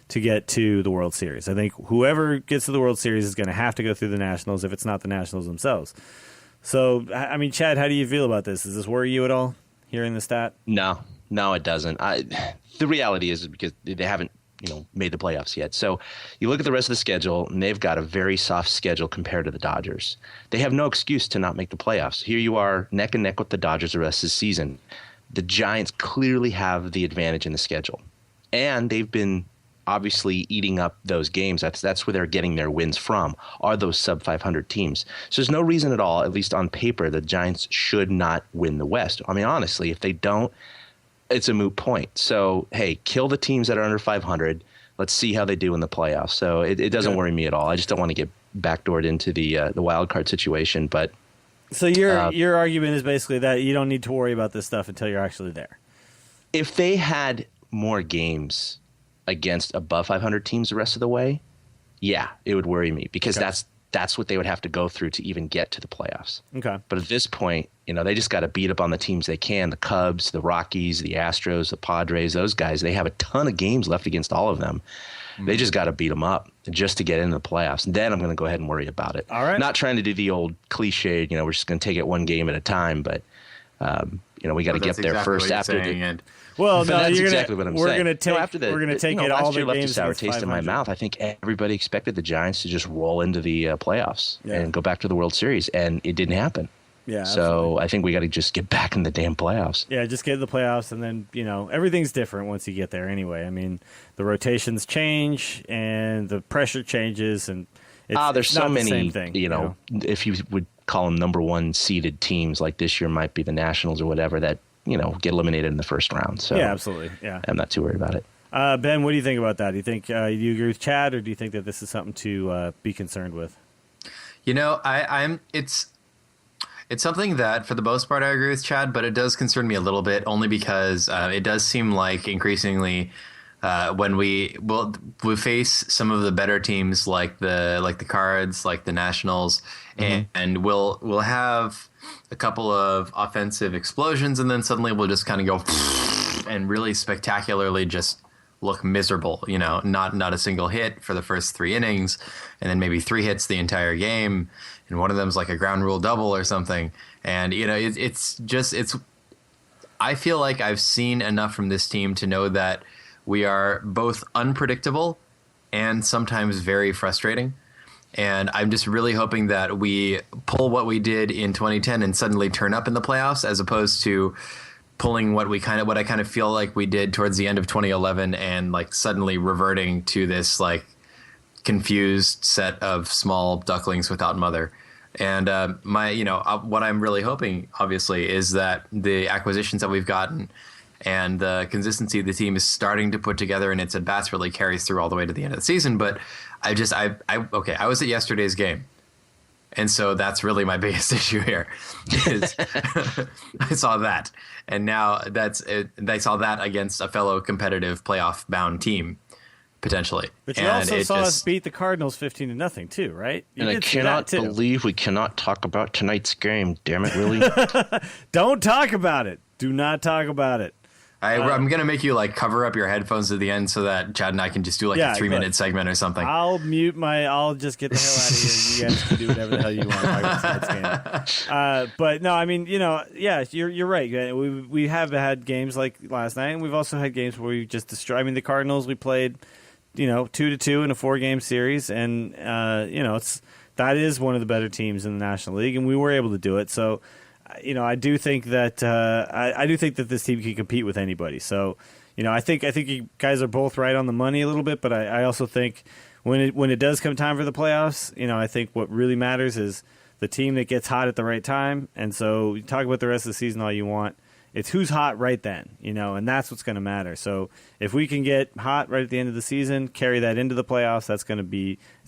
S3: to get to the World Series. I think whoever gets to the World Series is going to have to go through the Nationals if it's not the Nationals themselves. So I mean, Chad, how do you feel about this? Does this worry you at all? Hearing the stat?
S5: No, it doesn't. The reality is because they haven't, made the playoffs yet. So you look at the rest of the schedule, and they've got a very soft schedule compared to the Dodgers. They have no excuse to not make the playoffs. Here you are, neck and neck with the Dodgers the rest of the season. The Giants clearly have the advantage in the schedule, and they've been obviously eating up those games. That's where they're getting their wins from, are those sub 500 teams. So there's no reason at all, at least on paper, the Giants should not win the West. I mean, honestly, if they don't, it's a moot point. So, hey, kill the teams that are under 500. Let's see how they do in the playoffs. So it doesn't worry me at all. I just don't want to get backdoored into the wild card situation. But
S3: so your argument is basically that you don't need to worry about this stuff until you're actually there.
S5: If they had more games against above 500 teams the rest of the way, yeah, it would worry me because that's what they would have to go through to even get to the playoffs.
S3: Okay.
S5: But at this point, they just got to beat up on the teams they can, the Cubs, the Rockies, the Astros, the Padres, those guys. They have a ton of games left against all of them. Mm-hmm. They just got to beat them up just to get into the playoffs. And then I'm going to go ahead and worry about it.
S3: All right.
S5: Not trying to do the old cliche, we're just going to take it one game at a time, but we got to get there first after
S3: Well, no,
S5: that's exactly what I'm saying.
S3: We're going to take it all the
S5: left
S3: games
S5: a sour taste in my mouth. I think everybody expected the Giants to just roll into the playoffs and go back to the World Series, and it didn't happen.
S3: Yeah.
S5: So absolutely. I think we got to just get back in the damn playoffs.
S3: Yeah, just get to the playoffs, and then everything's different once you get there. Anyway, I mean, the rotations change and the pressure changes, and
S5: there's so many.
S3: Same thing,
S5: if you would call them number one seeded teams, like this year might be the Nationals or whatever, that get eliminated in the first round. So
S3: yeah, absolutely. Yeah,
S5: I'm not too worried about it.
S3: Ben, what do you think about that? Do you think you agree with Chad, or do you think that this is something to be concerned with?
S4: It's something that, for the most part, I agree with Chad, but it does concern me a little bit, only because it does seem like increasingly when we face some of the better teams like the Cards, like the Nationals, and we'll have a couple of offensive explosions, and then suddenly we'll just kind of go and really spectacularly just look miserable. Not a single hit for the first 3 innings, and then maybe 3 hits the entire game. And one of them's like a ground rule double or something. And, I feel like I've seen enough from this team to know that we are both unpredictable and sometimes very frustrating. And I'm just really hoping that we pull what we did in 2010 and suddenly turn up in the playoffs, as opposed to pulling what I kind of feel like we did towards the end of 2011 and like suddenly reverting to this like confused set of small ducklings without mother. And what I'm really hoping, obviously, is that the acquisitions that we've gotten and the consistency the team is starting to put together and its at-bats really carries through all the way to the end of the season. But I was at yesterday's game. And so that's really my biggest issue here. Is I saw that, and now I saw that against a fellow competitive playoff-bound team, potentially.
S3: But you
S4: and
S3: also saw us beat the Cardinals 15-0 too, right? You
S5: and I
S3: did see that,
S5: cannot
S3: too.
S5: believe we cannot talk about tonight's game. Damn it, Willie.
S3: Don't talk about it. Do not talk about it.
S4: I'm going to make you like cover up your headphones at the end so that Chad and I can just do like a 3-minute segment or something.
S3: I'll just get the hell out of here. You guys can do whatever the hell you want to talk about tonight's game. But no, I mean, yeah, you're right. We have had games like last night, and we've also had games where we just destroy. I mean, the Cardinals, we played, 2-2 in a 4-game series, and that is one of the better teams in the National League, and we were able to do it. So, I do think that I do think that this team can compete with anybody. So, I think you guys are both right on the money a little bit, but I also think when it does come time for the playoffs, I think what really matters is the team that gets hot at the right time. And so you talk about the rest of the season all you want. It's who's hot right then, and that's what's going to matter. So if we can get hot right at the end of the season, carry that into the playoffs, it's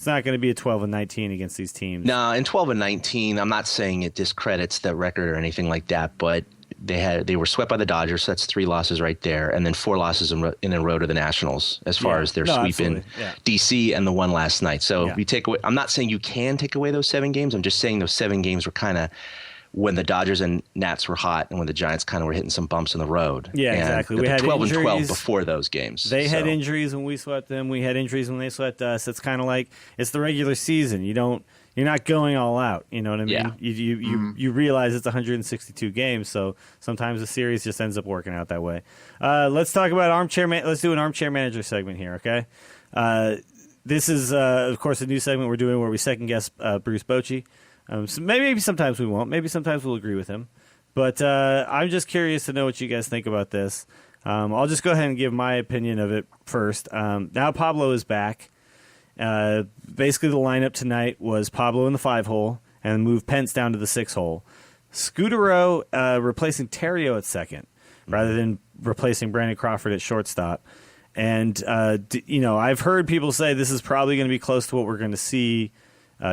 S3: not going to be a 12-19 against these teams. No,
S5: and 12-19, I'm not saying it discredits the record or anything like that, but they were swept by the Dodgers, so that's 3 losses right there, and then 4 losses in a row to the Nationals as far as their sweep in DC and the one last night. So if you take away, I'm not saying you can take away those 7 games. I'm just saying those 7 games were kind of when the Dodgers and Nats were hot and when the Giants kind of were hitting some bumps in the road.
S3: Yeah,
S5: and
S3: exactly. We had
S5: 12-12 before those games.
S3: They had injuries when we swept them. We had injuries when they swept us. It's kind of like it's the regular season. You're not going all out. You know what I mean?
S5: Yeah.
S3: You realize it's 162 games, so sometimes the series just ends up working out that way. Let's talk about armchair. Let's do an armchair manager segment here, okay? This is, of course, a new segment we're doing where we second guess Bruce Bochy. So maybe sometimes we won't. Maybe sometimes we'll agree with him. But I'm just curious to know what you guys think about this. I'll just go ahead and give my opinion of it first. Now Pablo is back. Basically, the lineup tonight was Pablo in the 5-hole and moved Pence down to the 6-hole. Scutero replacing Terrio at second rather than replacing Brandon Crawford at shortstop. And, I've heard people say this is probably going to be close to what we're going to see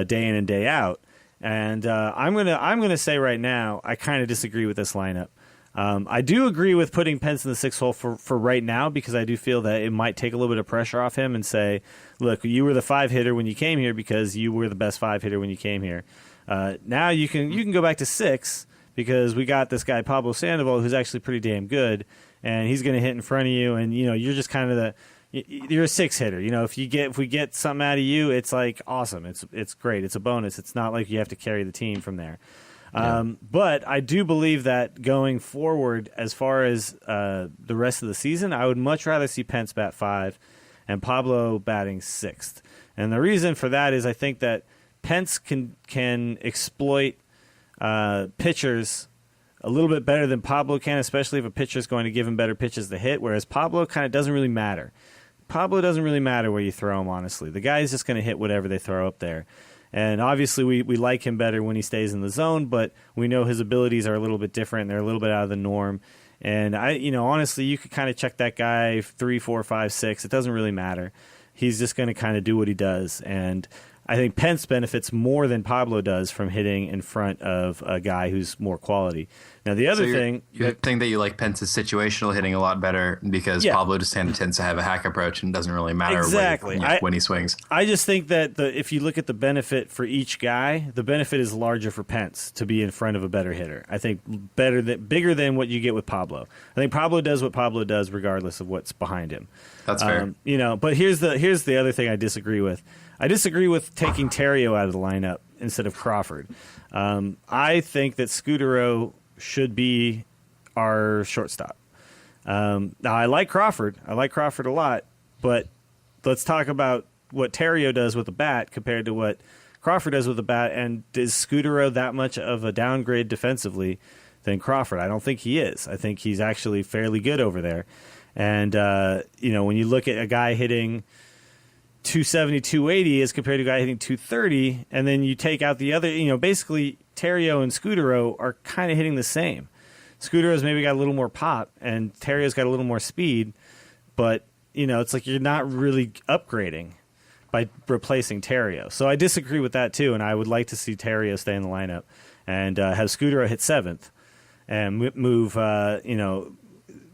S3: day in and day out. And I'm gonna say right now, I kind of disagree with this lineup. I do agree with putting Pence in the 6th hole for right now because I do feel that it might take a little bit of pressure off him and say, look, you were the 5 hitter when you came here because you were the best 5 hitter when you came here. Now you can go back to 6 because we got this guy Pablo Sandoval who's actually pretty damn good, and he's going to hit in front of you, and you're just kind of you're a 6 hitter. If we get something out of you, it's like awesome. It's great. It's a bonus. It's not like you have to carry the team from there. But I do believe that going forward, as far as the rest of the season, I would much rather see Pence bat 5 and Pablo batting 6th. And the reason for that is I think that Pence can exploit pitchers a little bit better than Pablo can, especially if a pitcher is going to give him better pitches to hit, whereas Pablo kind of doesn't really matter. Pablo doesn't really matter where you throw him, honestly. The guy's just going to hit whatever they throw up there. And obviously we like him better when he stays in the zone, but we know his abilities are a little bit different. They're a little bit out of the norm. And, honestly, you could kind of check that guy 3, 4, 5, 6. It doesn't really matter. He's just going to kind of do what he does. And I think Pence benefits more than Pablo does from hitting in front of a guy who's more quality. Now, the other thing...
S4: You think that you like Pence's situational hitting a lot better because Pablo just tends to have a hack approach and doesn't really matter when he swings. I
S3: just think that if you look at the benefit for each guy, the benefit is larger for Pence to be in front of a better hitter. I think bigger than what you get with Pablo. I think Pablo does what Pablo does regardless of what's behind him.
S4: That's fair.
S3: But here's the other thing I disagree with. I disagree with taking Terrio out of the lineup instead of Crawford. I think that Scutero should be our shortstop. Now, I like Crawford. I like Crawford a lot, but let's talk about what Terrio does with the bat compared to what Crawford does with the bat, and is Scutero that much of a downgrade defensively than Crawford? I don't think he is. I think he's actually fairly good over there. And, when you look at a guy hitting 270, 280 as compared to a guy hitting 230, and then you take out the other, basically Terrio and Scutero are kind of hitting the same. Scutero's maybe got a little more pop, and Terrio's got a little more speed, but, it's like you're not really upgrading. by replacing Terrio. So I disagree with that too, and I would like to see Terrio stay in the lineup and have Scudero hit 7th and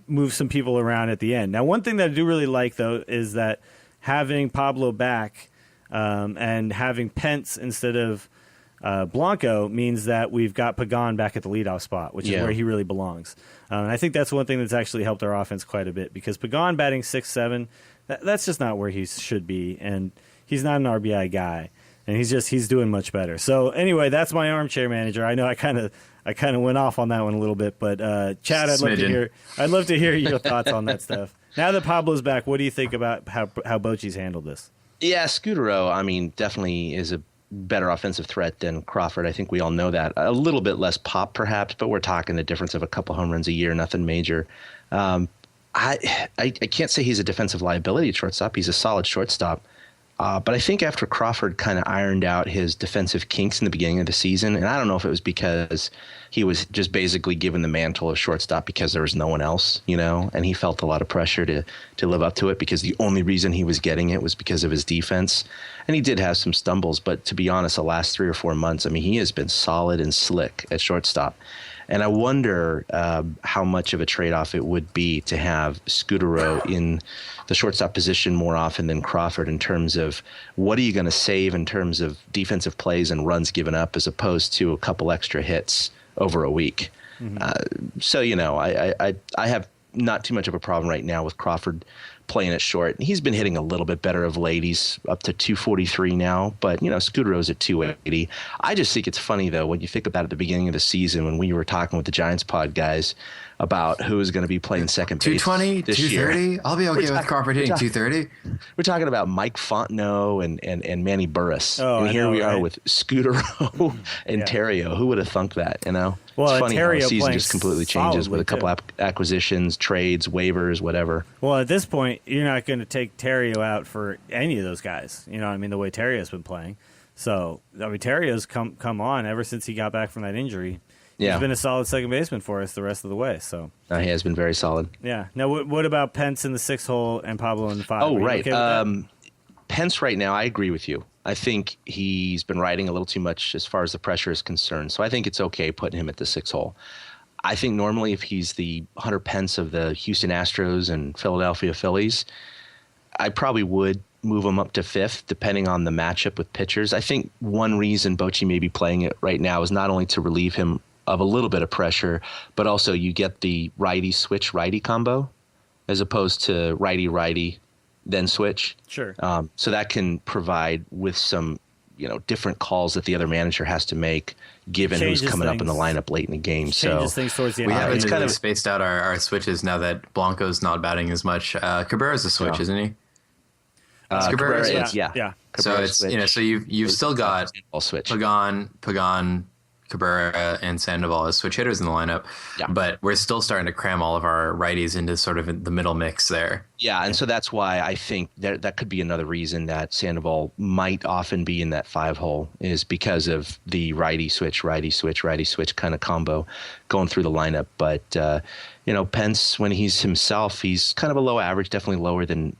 S3: move some people around at the end. Now, one thing that I do really like though is that having Pablo back and having Pence instead of Blanco means that we've got Pagan back at the leadoff spot, which is where he really belongs. And I think that's one thing that's actually helped our offense quite a bit because Pagan batting 6-7, that's just not where he should be, and he's not an RBI guy, and he's doing much better. So anyway, that's my armchair manager. I know I kind of went off on that one a little bit, but Chad, I'd love to hear your thoughts on that stuff. Now that Pablo's back, what do you think about how Bochy's handled this?
S5: Yeah, Scudero, I mean, definitely is a better offensive threat than Crawford. I think we all know that. A little bit less pop, perhaps, but we're talking a difference of a couple home runs a year, nothing major. I can't say he's a defensive liability at shortstop. He's a solid shortstop. But I think after Crawford kind of ironed out his defensive kinks in the beginning of the season, and I don't know if it was because he was just basically given the mantle of shortstop because there was no one else, and he felt a lot of pressure to live up to it because the only reason he was getting it was because of his defense. And he did have some stumbles, but to be honest, the last 3 or 4 months, I mean, he has been solid and slick at shortstop. And I wonder how much of a trade-off it would be to have Scudero in the shortstop position more often than Crawford in terms of what are you going to save in terms of defensive plays and runs given up as opposed to a couple extra hits over a week. Mm-hmm. So, I have not too much of a problem right now with Crawford playing it short. He's been hitting a little bit better of late. He's up to 243 now, but Scudero's at 280. I just think it's funny though when you think about it at the beginning of the season when we were talking with the Giants pod guys about who is going to be playing second base
S4: 220,
S5: this
S4: 230.
S5: Year.
S4: I'll be okay with Crawford hitting 230.
S5: We're talking about Mike Fontenot and Manny Burris.
S3: Oh,
S5: and here we are
S3: right?
S5: with Scudero and Terrio. Who would have thunk that, Well, it's funny how the season just completely changes with a couple acquisitions, trades, waivers, whatever.
S3: Well, at this point, you're not going to take Terrio out for any of those guys. The way Terrio's been playing. So, Terrio's come on ever since he got back from that injury. Yeah. He's been a solid second baseman for us the rest of the way. So
S5: he has been very solid.
S3: Yeah. Now, what about Pence in the 6th hole and Pablo in the 5?
S5: Oh, right. Okay Pence right now, I agree with you. I think he's been riding a little too much as far as the pressure is concerned. So I think it's okay putting him at the 6th hole. I think normally if he's the Hunter Pence of the Houston Astros and Philadelphia Phillies, I probably would move him up to 5th, depending on the matchup with pitchers. I think one reason Bochy may be playing it right now is not only to relieve him of a little bit of pressure, but also you get the righty switch righty combo as opposed to righty righty then switch.
S3: Sure.
S5: So that can provide with some different calls that the other manager has to make given who's coming up in the lineup late in the game.
S3: Changes things towards the end.
S4: We haven't kind of spaced out our switches now that Blanco's not batting as much. Cabrera's a switch, isn't he?
S5: Cabrera is, yeah.
S4: So it's so you've still got Pagan, Cabrera, and Sandoval as switch hitters in the lineup, but we're still starting to cram all of our righties into sort of the middle mix there.
S5: Yeah, and so that's why I think that could be another reason that Sandoval might often be in that 5 hole is because of the righty switch kind of combo going through the lineup. But Pence, when he's himself, he's kind of a low average, definitely lower than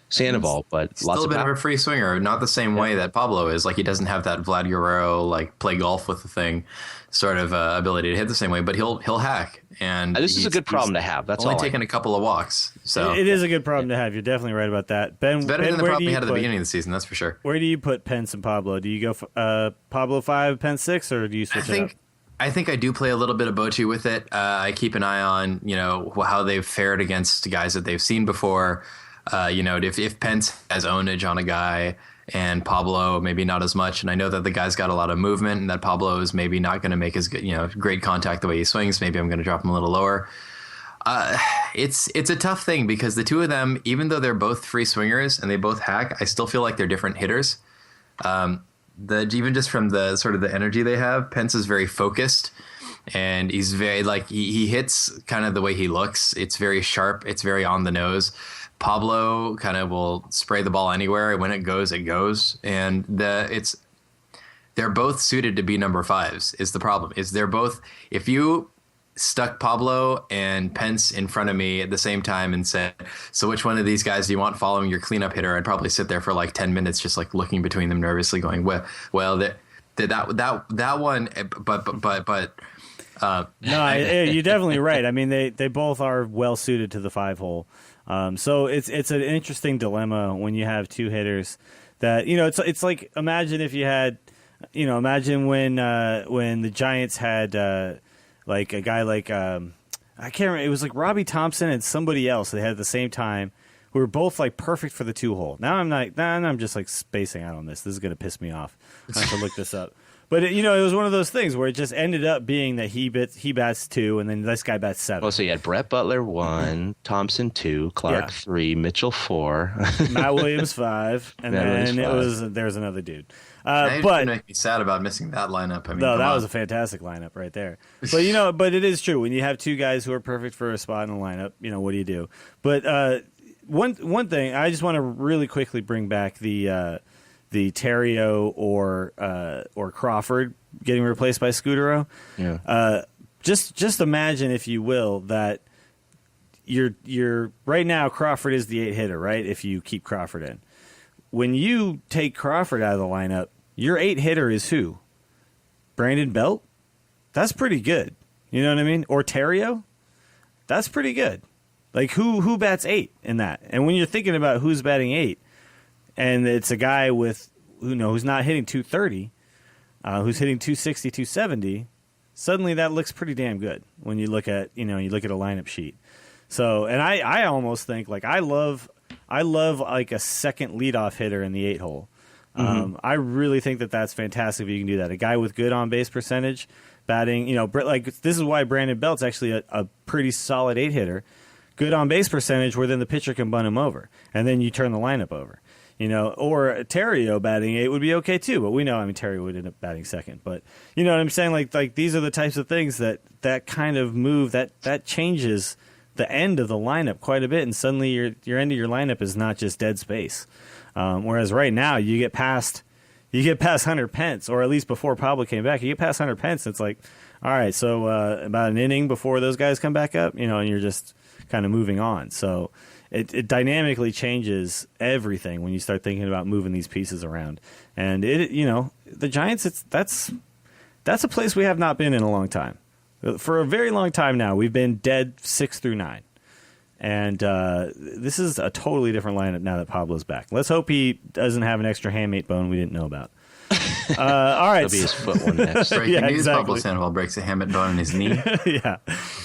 S5: Sandoval, but
S4: still a bit of a free swinger, not the same way that Pablo is. Like he doesn't have that Vlad Guerrero play golf with the thing sort of ability to hit the same way, but he'll hack. And
S5: this is a good problem to have. That's
S4: only taking a couple of walks. So
S3: it is a good problem to have. You're definitely right about that. Ben,
S4: it's better than the problem we had at the beginning of the season. That's for sure.
S3: Where do you put Pence and Pablo? Do you go Pablo 5, Pence 6, or do you switch it up?
S4: I think I do play a little bit of Bochy with it. I keep an eye on how they've fared against guys that they've seen before. If Pence has ownage on a guy and Pablo maybe not as much, and I know that the guy's got a lot of movement and that Pablo is maybe not going to make as good, great contact the way he swings, maybe I'm going to drop him a little lower. It's a tough thing because the two of them, even though they're both free swingers and they both hack, I still feel like they're different hitters. Even just from the sort of the energy they have, Pence is very focused. And he's very he hits kind of the way he looks. It's very sharp. It's very on the nose. Pablo kind of will spray the ball anywhere. When it goes, it goes. And they're both suited to be number 5s is the problem. Is they're both, if you stuck Pablo and Pence in front of me at the same time and said, "So which one of these guys do you want following your cleanup hitter?" I'd probably sit there for like 10 minutes, just like looking between them nervously, going, "Well, that one, but."
S3: No, you're definitely right. I mean, they both are well suited to the 5-hole. So it's an interesting dilemma when you have two hitters that, it's like, imagine if you had, imagine when the Giants had like a guy like I can't remember, it was like Robbie Thompson and somebody else they had at the same time who were both like perfect for the 2-hole. Now I'm just like spacing out on this. This is going to piss me off. I have to look this up. But it was one of those things where it just ended up being that he bats 2, and then this guy bats 7.
S5: Oh, so you had Brett Butler 1, Thompson 2, Clark 3, Mitchell 4,
S3: Matt Williams 5, and then there was another dude. But
S4: make me sad about missing that lineup. I mean,
S3: no, that was a fantastic lineup right there. But but it is true when you have two guys who are perfect for a spot in the lineup. What do you do? But one thing I just want to really quickly bring back the Terrio or Crawford getting replaced by Scudero.
S5: Yeah.
S3: Just imagine, if you will, that you're right now Crawford is the 8 hitter, right? If you keep Crawford in, when you take Crawford out of the lineup, your 8 hitter is who? Brandon Belt. That's pretty good. You know what I mean? Or Terrio. That's pretty good. Like who bats 8 in that? And when you're thinking about who's batting 8. And it's a guy with who's not hitting 230, who's hitting 260, 270. Suddenly, that looks pretty damn good when you look at a lineup sheet. So, and I almost think like I love like a second leadoff hitter in the 8-hole. I really think that's fantastic if you can do that. A guy with good on base percentage, batting. Like this is why Brandon Belt's actually a pretty solid 8 hitter. Good on base percentage, where then the pitcher can bunt him over, and then you turn the lineup over. Or Terrio batting 8 would be okay too, but we know, Terrio would end up batting second. But you know what I'm saying? Like these are the types of things that kind of move, that changes the end of the lineup quite a bit, and suddenly your end of your lineup is not just dead space. Whereas right now you get past Hunter Pence, or at least before Pablo came back, you get past Hunter Pence. It's like, all right, so about an inning before those guys come back up, and you're just kind of moving on. So. It dynamically changes everything when you start thinking about moving these pieces around, and the Giants. That's a place we have not been in a long time. For a very long time now, we've been dead 6 through 9, and this is a totally different lineup now that Pablo's back. Let's hope he doesn't have an extra hamate bone we didn't know about. All right,
S5: it'll be his foot one next.
S4: Breaking news: Pablo Sandoval breaks a hamate bone in his knee.
S3: Yeah,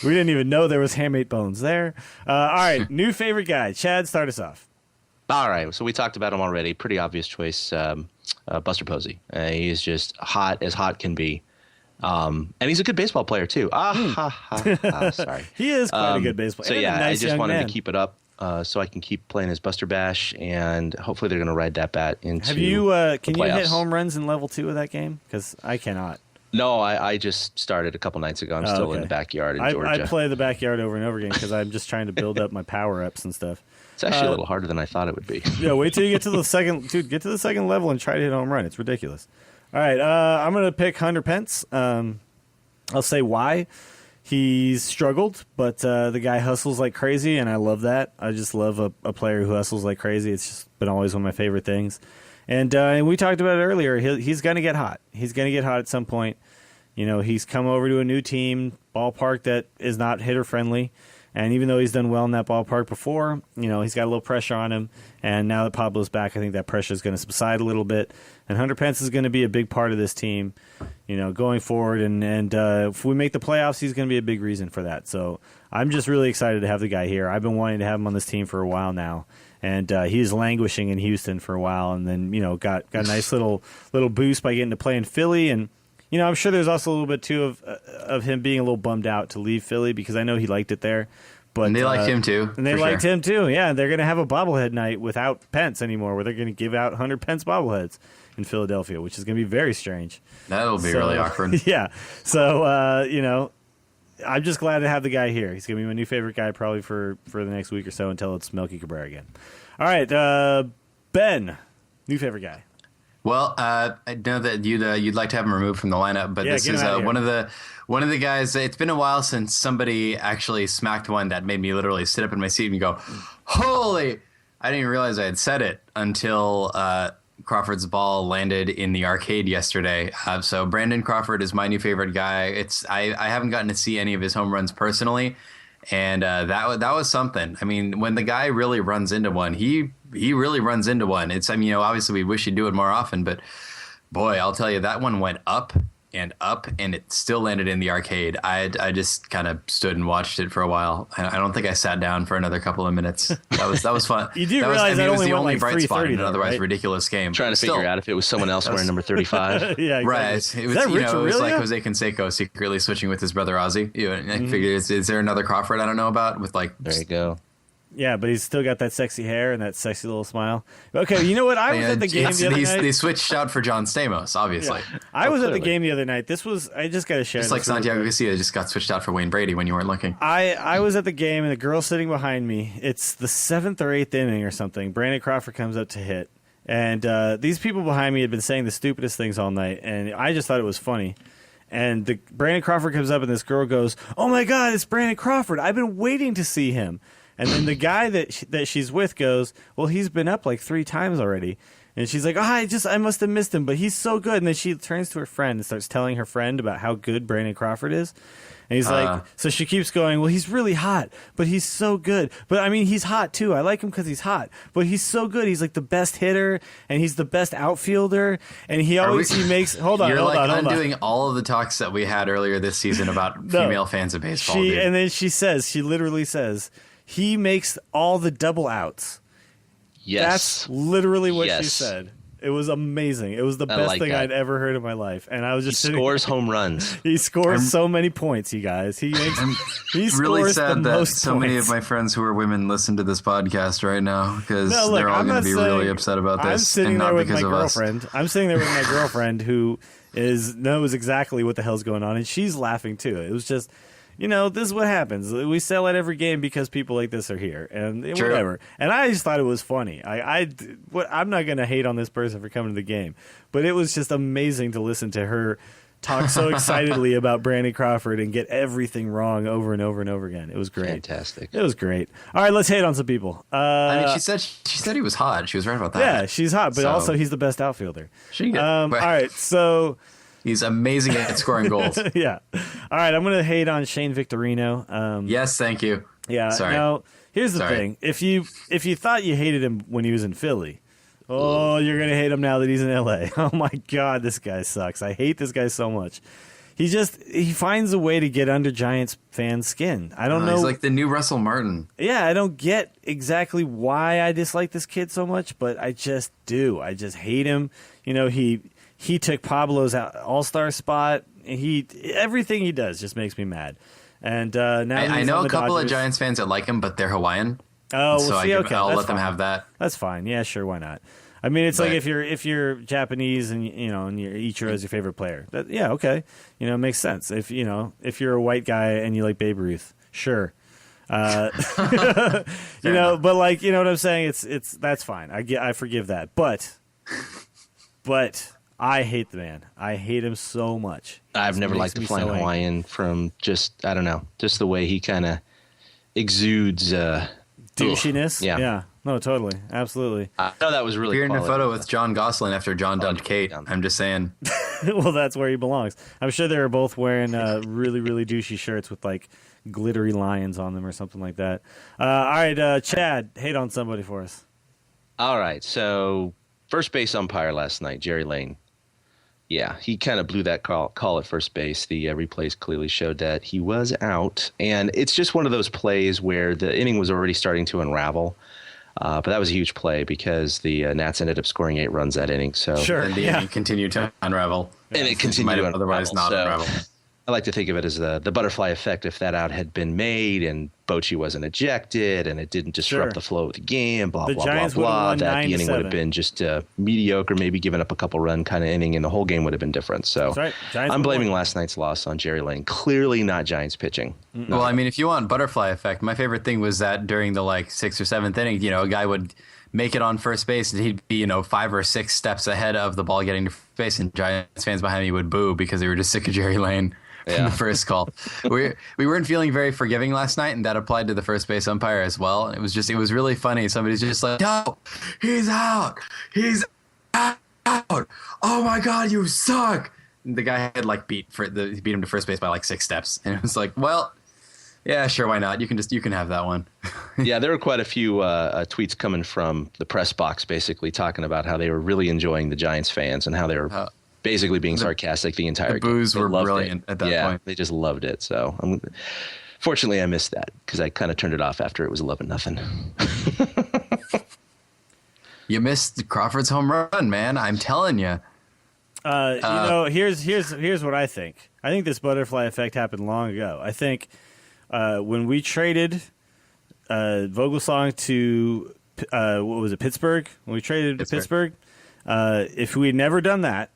S3: we didn't even know there was hamate bones there. All right, new favorite guy, Chad. Start us off.
S5: All right, so we talked about him already. Pretty obvious choice, Buster Posey. He is just hot as hot can be, and he's a good baseball player too. Sorry,
S3: he is quite a good baseball.
S5: So yeah,
S3: nice
S5: I just wanted
S3: man.
S5: to keep it up. So I can keep playing his Buster Bash, and hopefully they're going to ride that bat into.
S3: Have you? Can you
S5: playoffs.
S3: hit home runs in level 2 of that game? Because I cannot.
S5: No, I just started a couple nights ago. I'm still in the backyard in Georgia.
S3: I play the backyard over and over again because I'm just trying to build up my power ups and stuff.
S5: It's actually a little harder than I thought it would be.
S3: Yeah, wait till you get to the second. Dude, get to the second level and try to hit a home run. It's ridiculous. All right, I'm going to pick Hunter Pence. I'll say why. He's struggled, but the guy hustles like crazy, and I love that. I just love a player who hustles like crazy. It's just been always one of my favorite things. And we talked about it earlier. He's going to get hot. He's going to get hot at some point. He's come over to a new team, ballpark that is not hitter-friendly. And even though he's done well in that ballpark before, he's got a little pressure on him. And now that Pablo's back, I think that pressure is going to subside a little bit. And Hunter Pence is going to be a big part of this team, going forward. And if we make the playoffs, he's going to be a big reason for that. So I'm just really excited to have the guy here. I've been wanting to have him on this team for a while now. And he was languishing in Houston for a while, and then got a nice little boost by getting to play in Philly. And I'm sure there's also a little bit too of him being a little bummed out to leave Philly because I know he liked it there. But
S4: and they liked him too.
S3: And they liked him too. Yeah, they're going to have a bobblehead night without Pence anymore, where they're going to give out 100 Pence bobbleheads in Philadelphia, which is going to be very strange.
S4: That'll be really awkward.
S3: Yeah. So I'm just glad to have the guy here. He's going to be my new favorite guy probably for the next week or so until it's Melky Cabrera again. All right, Ben, new favorite guy.
S4: Well, I know that you'd like to have him removed from the lineup, but
S3: Yeah,
S4: this
S3: get him
S4: is
S3: out of here.
S4: one of the guys. It's been a while since somebody actually smacked one that made me literally sit up in my seat and go, "Holy!" I didn't even realize I had said it until Crawford's ball landed in the arcade yesterday. So Brandon Crawford is my new favorite guy. I haven't gotten to see any of his home runs personally, and that was something. I mean, when the guy really runs into one, he really runs into one. I mean, obviously we wish he'd do it more often, but boy, I'll tell you, that one went up, and it still landed in the arcade. I just kind of stood and watched it for a while. I don't think I sat down for another couple of minutes. That was fun.
S3: You do
S4: that
S3: realize
S4: was,
S3: that
S4: it was
S3: only
S4: the
S3: went
S4: only
S3: like
S4: bright spot in
S3: 3:30
S4: an
S3: though,
S4: otherwise
S3: right?
S4: ridiculous game.
S5: Trying to
S4: Still,
S5: figure out if it was someone else wearing number 35.
S3: Yeah, exactly.
S4: right. It was,
S3: that Rich
S4: it was like
S3: Aurelio?
S4: Jose Canseco secretly switching with his brother Ozzy. I figured, is there another Crawford I don't know about with like?
S5: There you go.
S3: Yeah, but he's still got that sexy hair and that sexy little smile. Okay, you know what? I was at the game the other night.
S4: They switched out for John Stamos, obviously.
S3: Yeah. I was at the
S5: clearly.
S3: game the other night. I just got to share.
S4: Just
S3: this
S4: like
S3: real
S4: Santiago
S3: quick.
S4: Garcia just got switched out for Wayne Brady when you weren't looking.
S3: I was at the game and the girl sitting behind me. It's the 7th or 8th inning or something. Brandon Crawford comes up to hit, and these people behind me had been saying the stupidest things all night, and I just thought it was funny. And Brandon Crawford comes up, and this girl goes, "Oh my God, it's Brandon Crawford! I've been waiting to see him." And then the guy that she's with goes, "Well, he's been up like 3 times already." And she's like, "Oh, I must have missed him, but he's so good." And then she turns to her friend and starts telling her friend about how good Brandon Crawford is. And he's like, so she keeps going, "Well, he's really hot, but he's so good. But I mean, he's hot too. I like him because he's hot, but he's so good. He's like the best hitter, and he's the best outfielder. And he makes." Hold on,
S4: You're
S3: hold
S4: like
S3: on.
S4: undoing all of the talks that we had earlier this season about female fans of baseball. Dude.
S3: And then she literally says, he makes all the double outs.
S5: Yes.
S3: That's literally what she
S5: Yes.
S3: said. It was amazing. It was the
S5: I
S3: best
S5: like
S3: thing
S5: that.
S3: I'd ever heard in my life. And I was
S5: He
S3: just sitting
S5: scores home runs.
S3: He scores so many points, you guys. He scores
S4: Really
S3: the
S4: sad that
S3: most
S4: so many
S3: points.
S4: of my friends who are women listen to this podcast right now because
S3: No, look,
S4: they're all
S3: I'm
S4: going
S3: not
S4: to be
S3: saying-
S4: really upset about this.
S3: I'm sitting
S4: and
S3: there
S4: not
S3: with my
S4: because of us.
S3: girlfriend. I'm sitting there with my girlfriend who knows exactly what the hell's going on, and she's laughing too. It was just, this is what happens. We sell at every game because people like this are here, and
S4: True.
S3: whatever. And I just thought it was funny. I'm not going to hate on this person for coming to the game, but it was just amazing to listen to her talk so excitedly about Brandon Crawford and get everything wrong over and over and over again. It was great.
S5: Fantastic.
S3: It was great. All right, let's hate on some people.
S4: I mean, she said he was hot. She was right about that.
S3: Yeah, she's hot, but
S4: So-
S3: also he's the best outfielder.
S4: She
S3: All right, so
S4: He's amazing at scoring goals.
S3: yeah. All right, I'm going to hate on Shane Victorino.
S4: Yes, thank you.
S3: Yeah.
S4: Sorry.
S3: Now, here's the
S4: Sorry.
S3: thing: if you thought you hated him when he was in Philly, you're going to hate him now that he's in LA. Oh my God, this guy sucks. I hate this guy so much. He finds a way to get under Giants fans' skin. I don't know.
S4: He's like the new Russell Martin.
S3: Yeah, I don't get exactly why I dislike this kid so much, but I just do. I just hate him. He took Pablo's All-Star spot. Everything he does just makes me mad. And now
S4: I
S3: he's
S4: know
S3: on
S4: a
S3: the
S4: couple of
S3: Dodgers.
S4: Giants fans that like him, but they're Hawaiian.
S3: Oh,
S4: so
S3: well, see, okay,
S4: I'll
S3: that's
S4: let them
S3: fine.
S4: have that.
S3: That's fine. Yeah, sure, why not? I mean, it's like
S4: But-
S3: if you're Japanese and and your Ichiro is your favorite player. Yeah, okay. It makes sense. If you're a white guy and you like Babe Ruth, sure. But like, you know what I'm saying? It's that's fine. I forgive that. But I hate the man. I hate him so much.
S5: I've
S3: It
S5: never
S3: makes
S5: liked the
S3: me
S5: Flying
S3: so angry.
S5: Hawaiian from just, I don't know, just the way he kind of exudes
S3: Douchiness.
S5: Yeah.
S3: Yeah. No, totally. Absolutely.
S5: I know that was really
S4: You're in a
S5: quality.
S4: photo with John Gosselin after John dumped Kate.
S5: yeah.
S4: I'm just saying.
S3: Well, that's where he belongs. I'm sure they were both wearing really, really douchey shirts with like glittery lions on them or something like that. All right, Chad, hate on somebody for us.
S5: All right, so first base umpire last night, Jerry Lane. Yeah, he kind of blew that call at first base. The replays clearly showed that he was out. And it's just one of those plays where the inning was already starting to unravel. But that was a huge play because the Nats ended up scoring 8 runs that inning. So
S3: Sure.
S4: And the
S3: Yeah.
S4: inning continued to unravel.
S5: And it continued
S4: Might
S5: to
S4: have otherwise
S5: unravel.
S4: not
S5: So
S4: unravel.
S5: I like to think of it as the butterfly effect. If that out had been made and Bochy wasn't ejected and it didn't disrupt
S3: Sure.
S5: the flow of the game, blah,
S3: The
S5: blah,
S3: Giants
S5: blah,
S3: would've
S5: blah,
S3: won
S5: that the inning would
S3: 9-7.
S5: have been just mediocre, maybe giving up a couple run kind of inning, and the whole game would have been different. So
S3: That's right. Giants
S5: I'm
S3: would've
S5: blaming
S3: won.
S5: last night's loss on Jerry Lane. Clearly not Giants pitching.
S4: Well, I mean, if you want butterfly effect, my favorite thing was that during the 6th or 7th inning, a guy would make it on first base, and he'd be 5 or 6 steps ahead of the ball getting to first base, and Giants fans behind me would boo because they were just sick of Jerry Lane from the first call. We weren't feeling very forgiving last night, and that applied to the first base umpire as well. It was really funny. Somebody's just like, no, he's out, oh my God, you suck. And the guy had beat him to first base by 6 steps, and it was like, well, yeah, sure, why not? You can have that one.
S5: Yeah, there were quite a few tweets coming from the press box, basically talking about how they were really enjoying the Giants fans and how they were basically being sarcastic the entire game.
S4: The boos were brilliant at that point.
S5: Yeah, they just loved it. So, fortunately, I missed that because I kind of turned it off after it was 11-0.
S4: You missed Crawford's home run, man. I'm telling you.
S3: Here's what I think. I think this butterfly effect happened long ago. I think when we traded Vogelsong to Pittsburgh? When we traded to Pittsburgh, if we had never done that,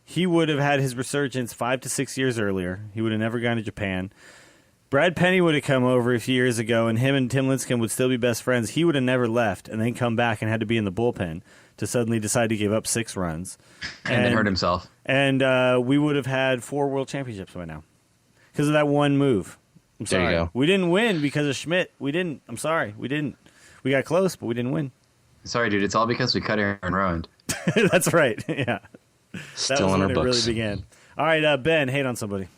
S3: he would have had his resurgence 5 to 6 years earlier. He would have never gone to Japan. Brad Penny would have come over a few years ago, and him and Tim Lincecum would still be best friends. He would have never left and then come back and had to be in the bullpen to suddenly decide to give up 6 runs.
S4: And then hurt himself.
S3: And we would have had 4 world championships by now because of that one move. I'm sorry.
S5: There you go.
S3: We didn't win because of Schmidt. We didn't. I'm sorry. We didn't. We got close, but we didn't win.
S4: Sorry, dude. It's all because we cut Aaron Rowand.
S3: That's right. Yeah.
S5: Still
S3: that was
S5: on our
S3: when
S5: books.
S3: it really began. All right, Ben, hate on somebody.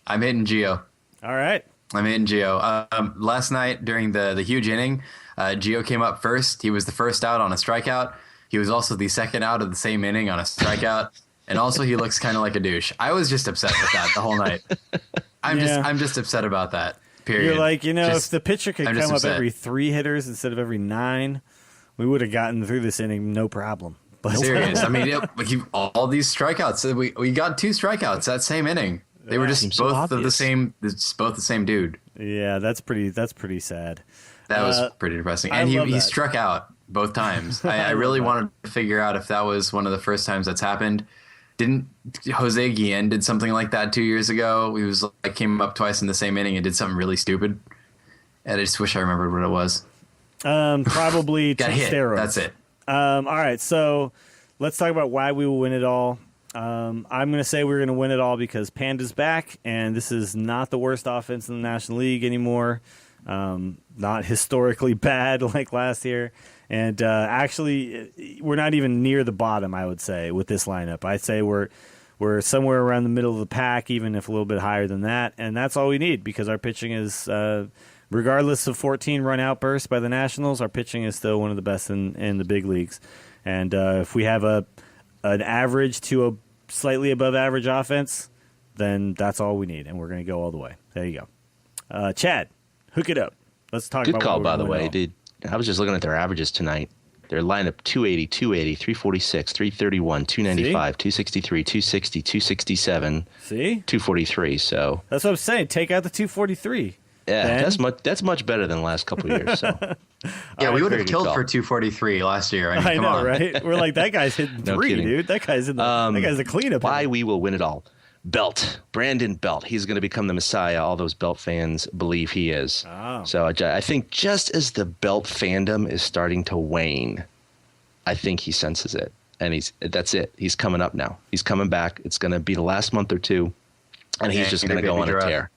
S4: I'm hitting Gio.
S3: All right.
S4: I'm hitting Gio. Last night during the huge inning, Gio came up first. He was the first out on a strikeout. He was also the second out of the same inning on a strikeout. And also he looks kind of like a douche. I was just upset with that the whole night. I'm just upset about that. Period.
S3: You're like, if the pitcher could come up every 3 hitters instead of every 9, we would have gotten through this inning no problem. But
S4: serious. I mean, all these strikeouts. We got 2 strikeouts that same inning. They were just both the same dude.
S3: Yeah, that's pretty sad.
S4: That was pretty depressing. And he struck out both times. I really wanted to figure out if that was one of the first times that's happened. Didn't Jose Guillen did something like that 2 years ago? He was came up twice in the same inning and did something really stupid. And I just wish I remembered what it was.
S3: Probably
S4: got hit.
S3: Steroids.
S4: That's it.
S3: All right, so let's talk about why we will win it all. I'm going to say we're going to win it all because Panda's back, and this is not the worst offense in the National League anymore. Not historically bad like last year. And actually, we're not even near the bottom, I would say, with this lineup. I'd say we're somewhere around the middle of the pack, even if a little bit higher than that. And that's all we need because our pitching is, regardless of 14 run outbursts by the Nationals, our pitching is still one of the best in the big leagues. And if we have an average to a slightly above average offense, then that's all we need, and we're going to go all the way. There you go. Chad, hook it up. Let's talk about
S5: Good call, by the way. I was just looking at their averages tonight. Their lineup 280, 280, 346, 331, 295, 263, 260, 267,
S3: See?
S5: 243. So
S3: That's what I'm saying. Take out the 243.
S5: yeah, that's much better than the last couple of years. So
S4: Yeah, we would
S5: very
S4: have
S5: good
S4: killed
S5: call.
S4: for 243 last year. I mean,
S3: I
S4: come
S3: know,
S4: on.
S3: right? We're like, that guy's hitting
S5: No
S3: 3,
S5: kidding.
S3: dude. That guy's the cleanup.
S5: why we will win it all. Belt, Brandon Belt. He's going to become the Messiah. All those Belt fans believe he is.
S3: Oh.
S5: So I think just as the Belt fandom is starting to wane, I think he senses it, and that's it. He's coming up now. He's coming back. It's going to be the last month or two, and he's just going to go on a tear.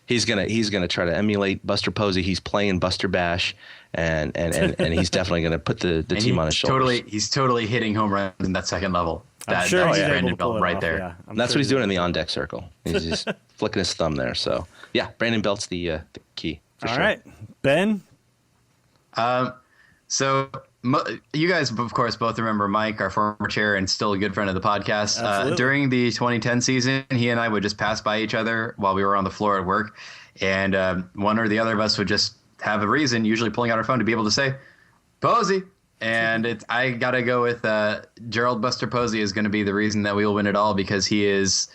S5: He's gonna try to emulate Buster Posey. He's playing Buster Bash, and he's definitely going to put the team on his shoulders.
S4: He's totally hitting home runs in that second level.
S3: I'm sure
S4: that's
S3: he's able
S4: Brandon
S3: to pull
S4: Belt
S3: it
S4: right
S3: off,
S4: there.
S3: yeah.
S5: That's what he's doing in the on-deck circle. He's just flicking his thumb there. So, yeah, Brandon Belt's the key. For
S3: All
S5: sure.
S3: right. Ben?
S4: So you guys, of course, both remember Mike, our former chair and still a good friend of the podcast.
S3: Absolutely.
S4: During the 2010 season, he and I would just pass by each other while we were on the floor at work. And one or the other of us would just have a reason, usually pulling out our phone, to be able to say, Posey. And I got to go with Gerald Buster Posey is going to be the reason that we will win it all, because he is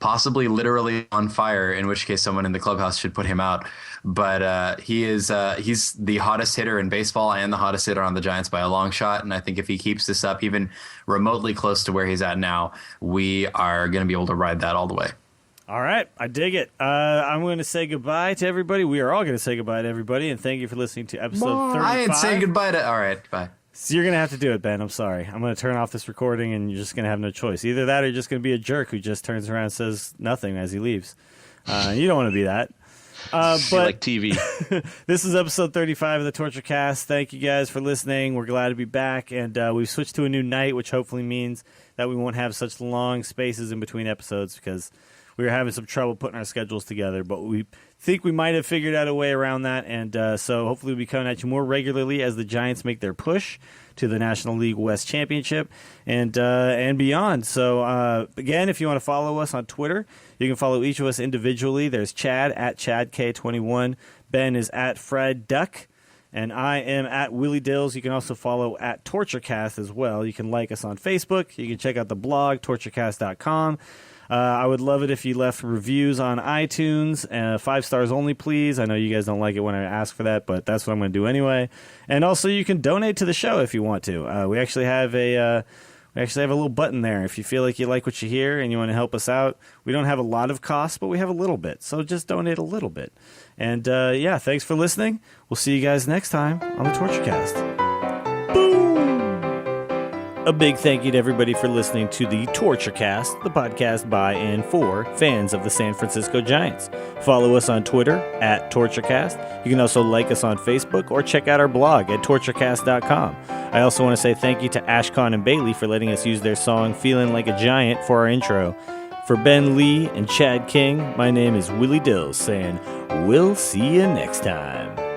S4: possibly literally on fire, in which case someone in the clubhouse should put him out. But he's the hottest hitter in baseball and the hottest hitter on the Giants by a long shot. And I think if he keeps this up even remotely close to where he's at now, we are going to be able to ride that all the way.
S3: All right. I dig it. I'm going to say goodbye to everybody. We are all going to say goodbye to everybody, and thank you for listening to episode 35.
S4: I ain't saying goodbye to... All right, bye.
S3: So you're going to have to do it, Ben. I'm sorry. I'm going to turn off this recording, and you're just going to have no choice. Either that or you're just going to be a jerk who just turns around and says nothing as he leaves. You don't want to be that. But
S5: like TV.
S3: This is episode 35 of the Torture Cast. Thank you guys for listening. We're glad to be back, and we've switched to a new night, which hopefully means that we won't have such long spaces in between episodes because we were having some trouble putting our schedules together, but we think we might have figured out a way around that, and so hopefully we'll be coming at you more regularly as the Giants make their push to the National League West Championship and beyond. So, again, if you want to follow us on Twitter, you can follow each of us individually. There's Chad at ChadK21, Ben is at Fred Duck, and I am at Willie Dills. You can also follow at TortureCast as well. You can like us on Facebook. You can check out the blog, torturecast.com. I would love it if you left reviews on iTunes, 5 stars only, please. I know you guys don't like it when I ask for that, but that's what I'm going to do anyway. And also, you can donate to the show if you want to. We actually have a little button there. If you feel like you like what you hear and you want to help us out, we don't have a lot of costs, but we have a little bit. So just donate a little bit. And yeah, thanks for listening. We'll see you guys next time on the TortureCast. A big thank you to everybody for listening to the TortureCast, the podcast by and for fans of the San Francisco Giants. Follow us on Twitter at TortureCast. You can also like us on Facebook or check out our blog at torturecast.com. I also want to say thank you to Ashcon and Bailey for letting us use their song Feeling Like a Giant for our intro. For Ben Lee and Chad King, my name is Willie Dills saying, we'll see you next time.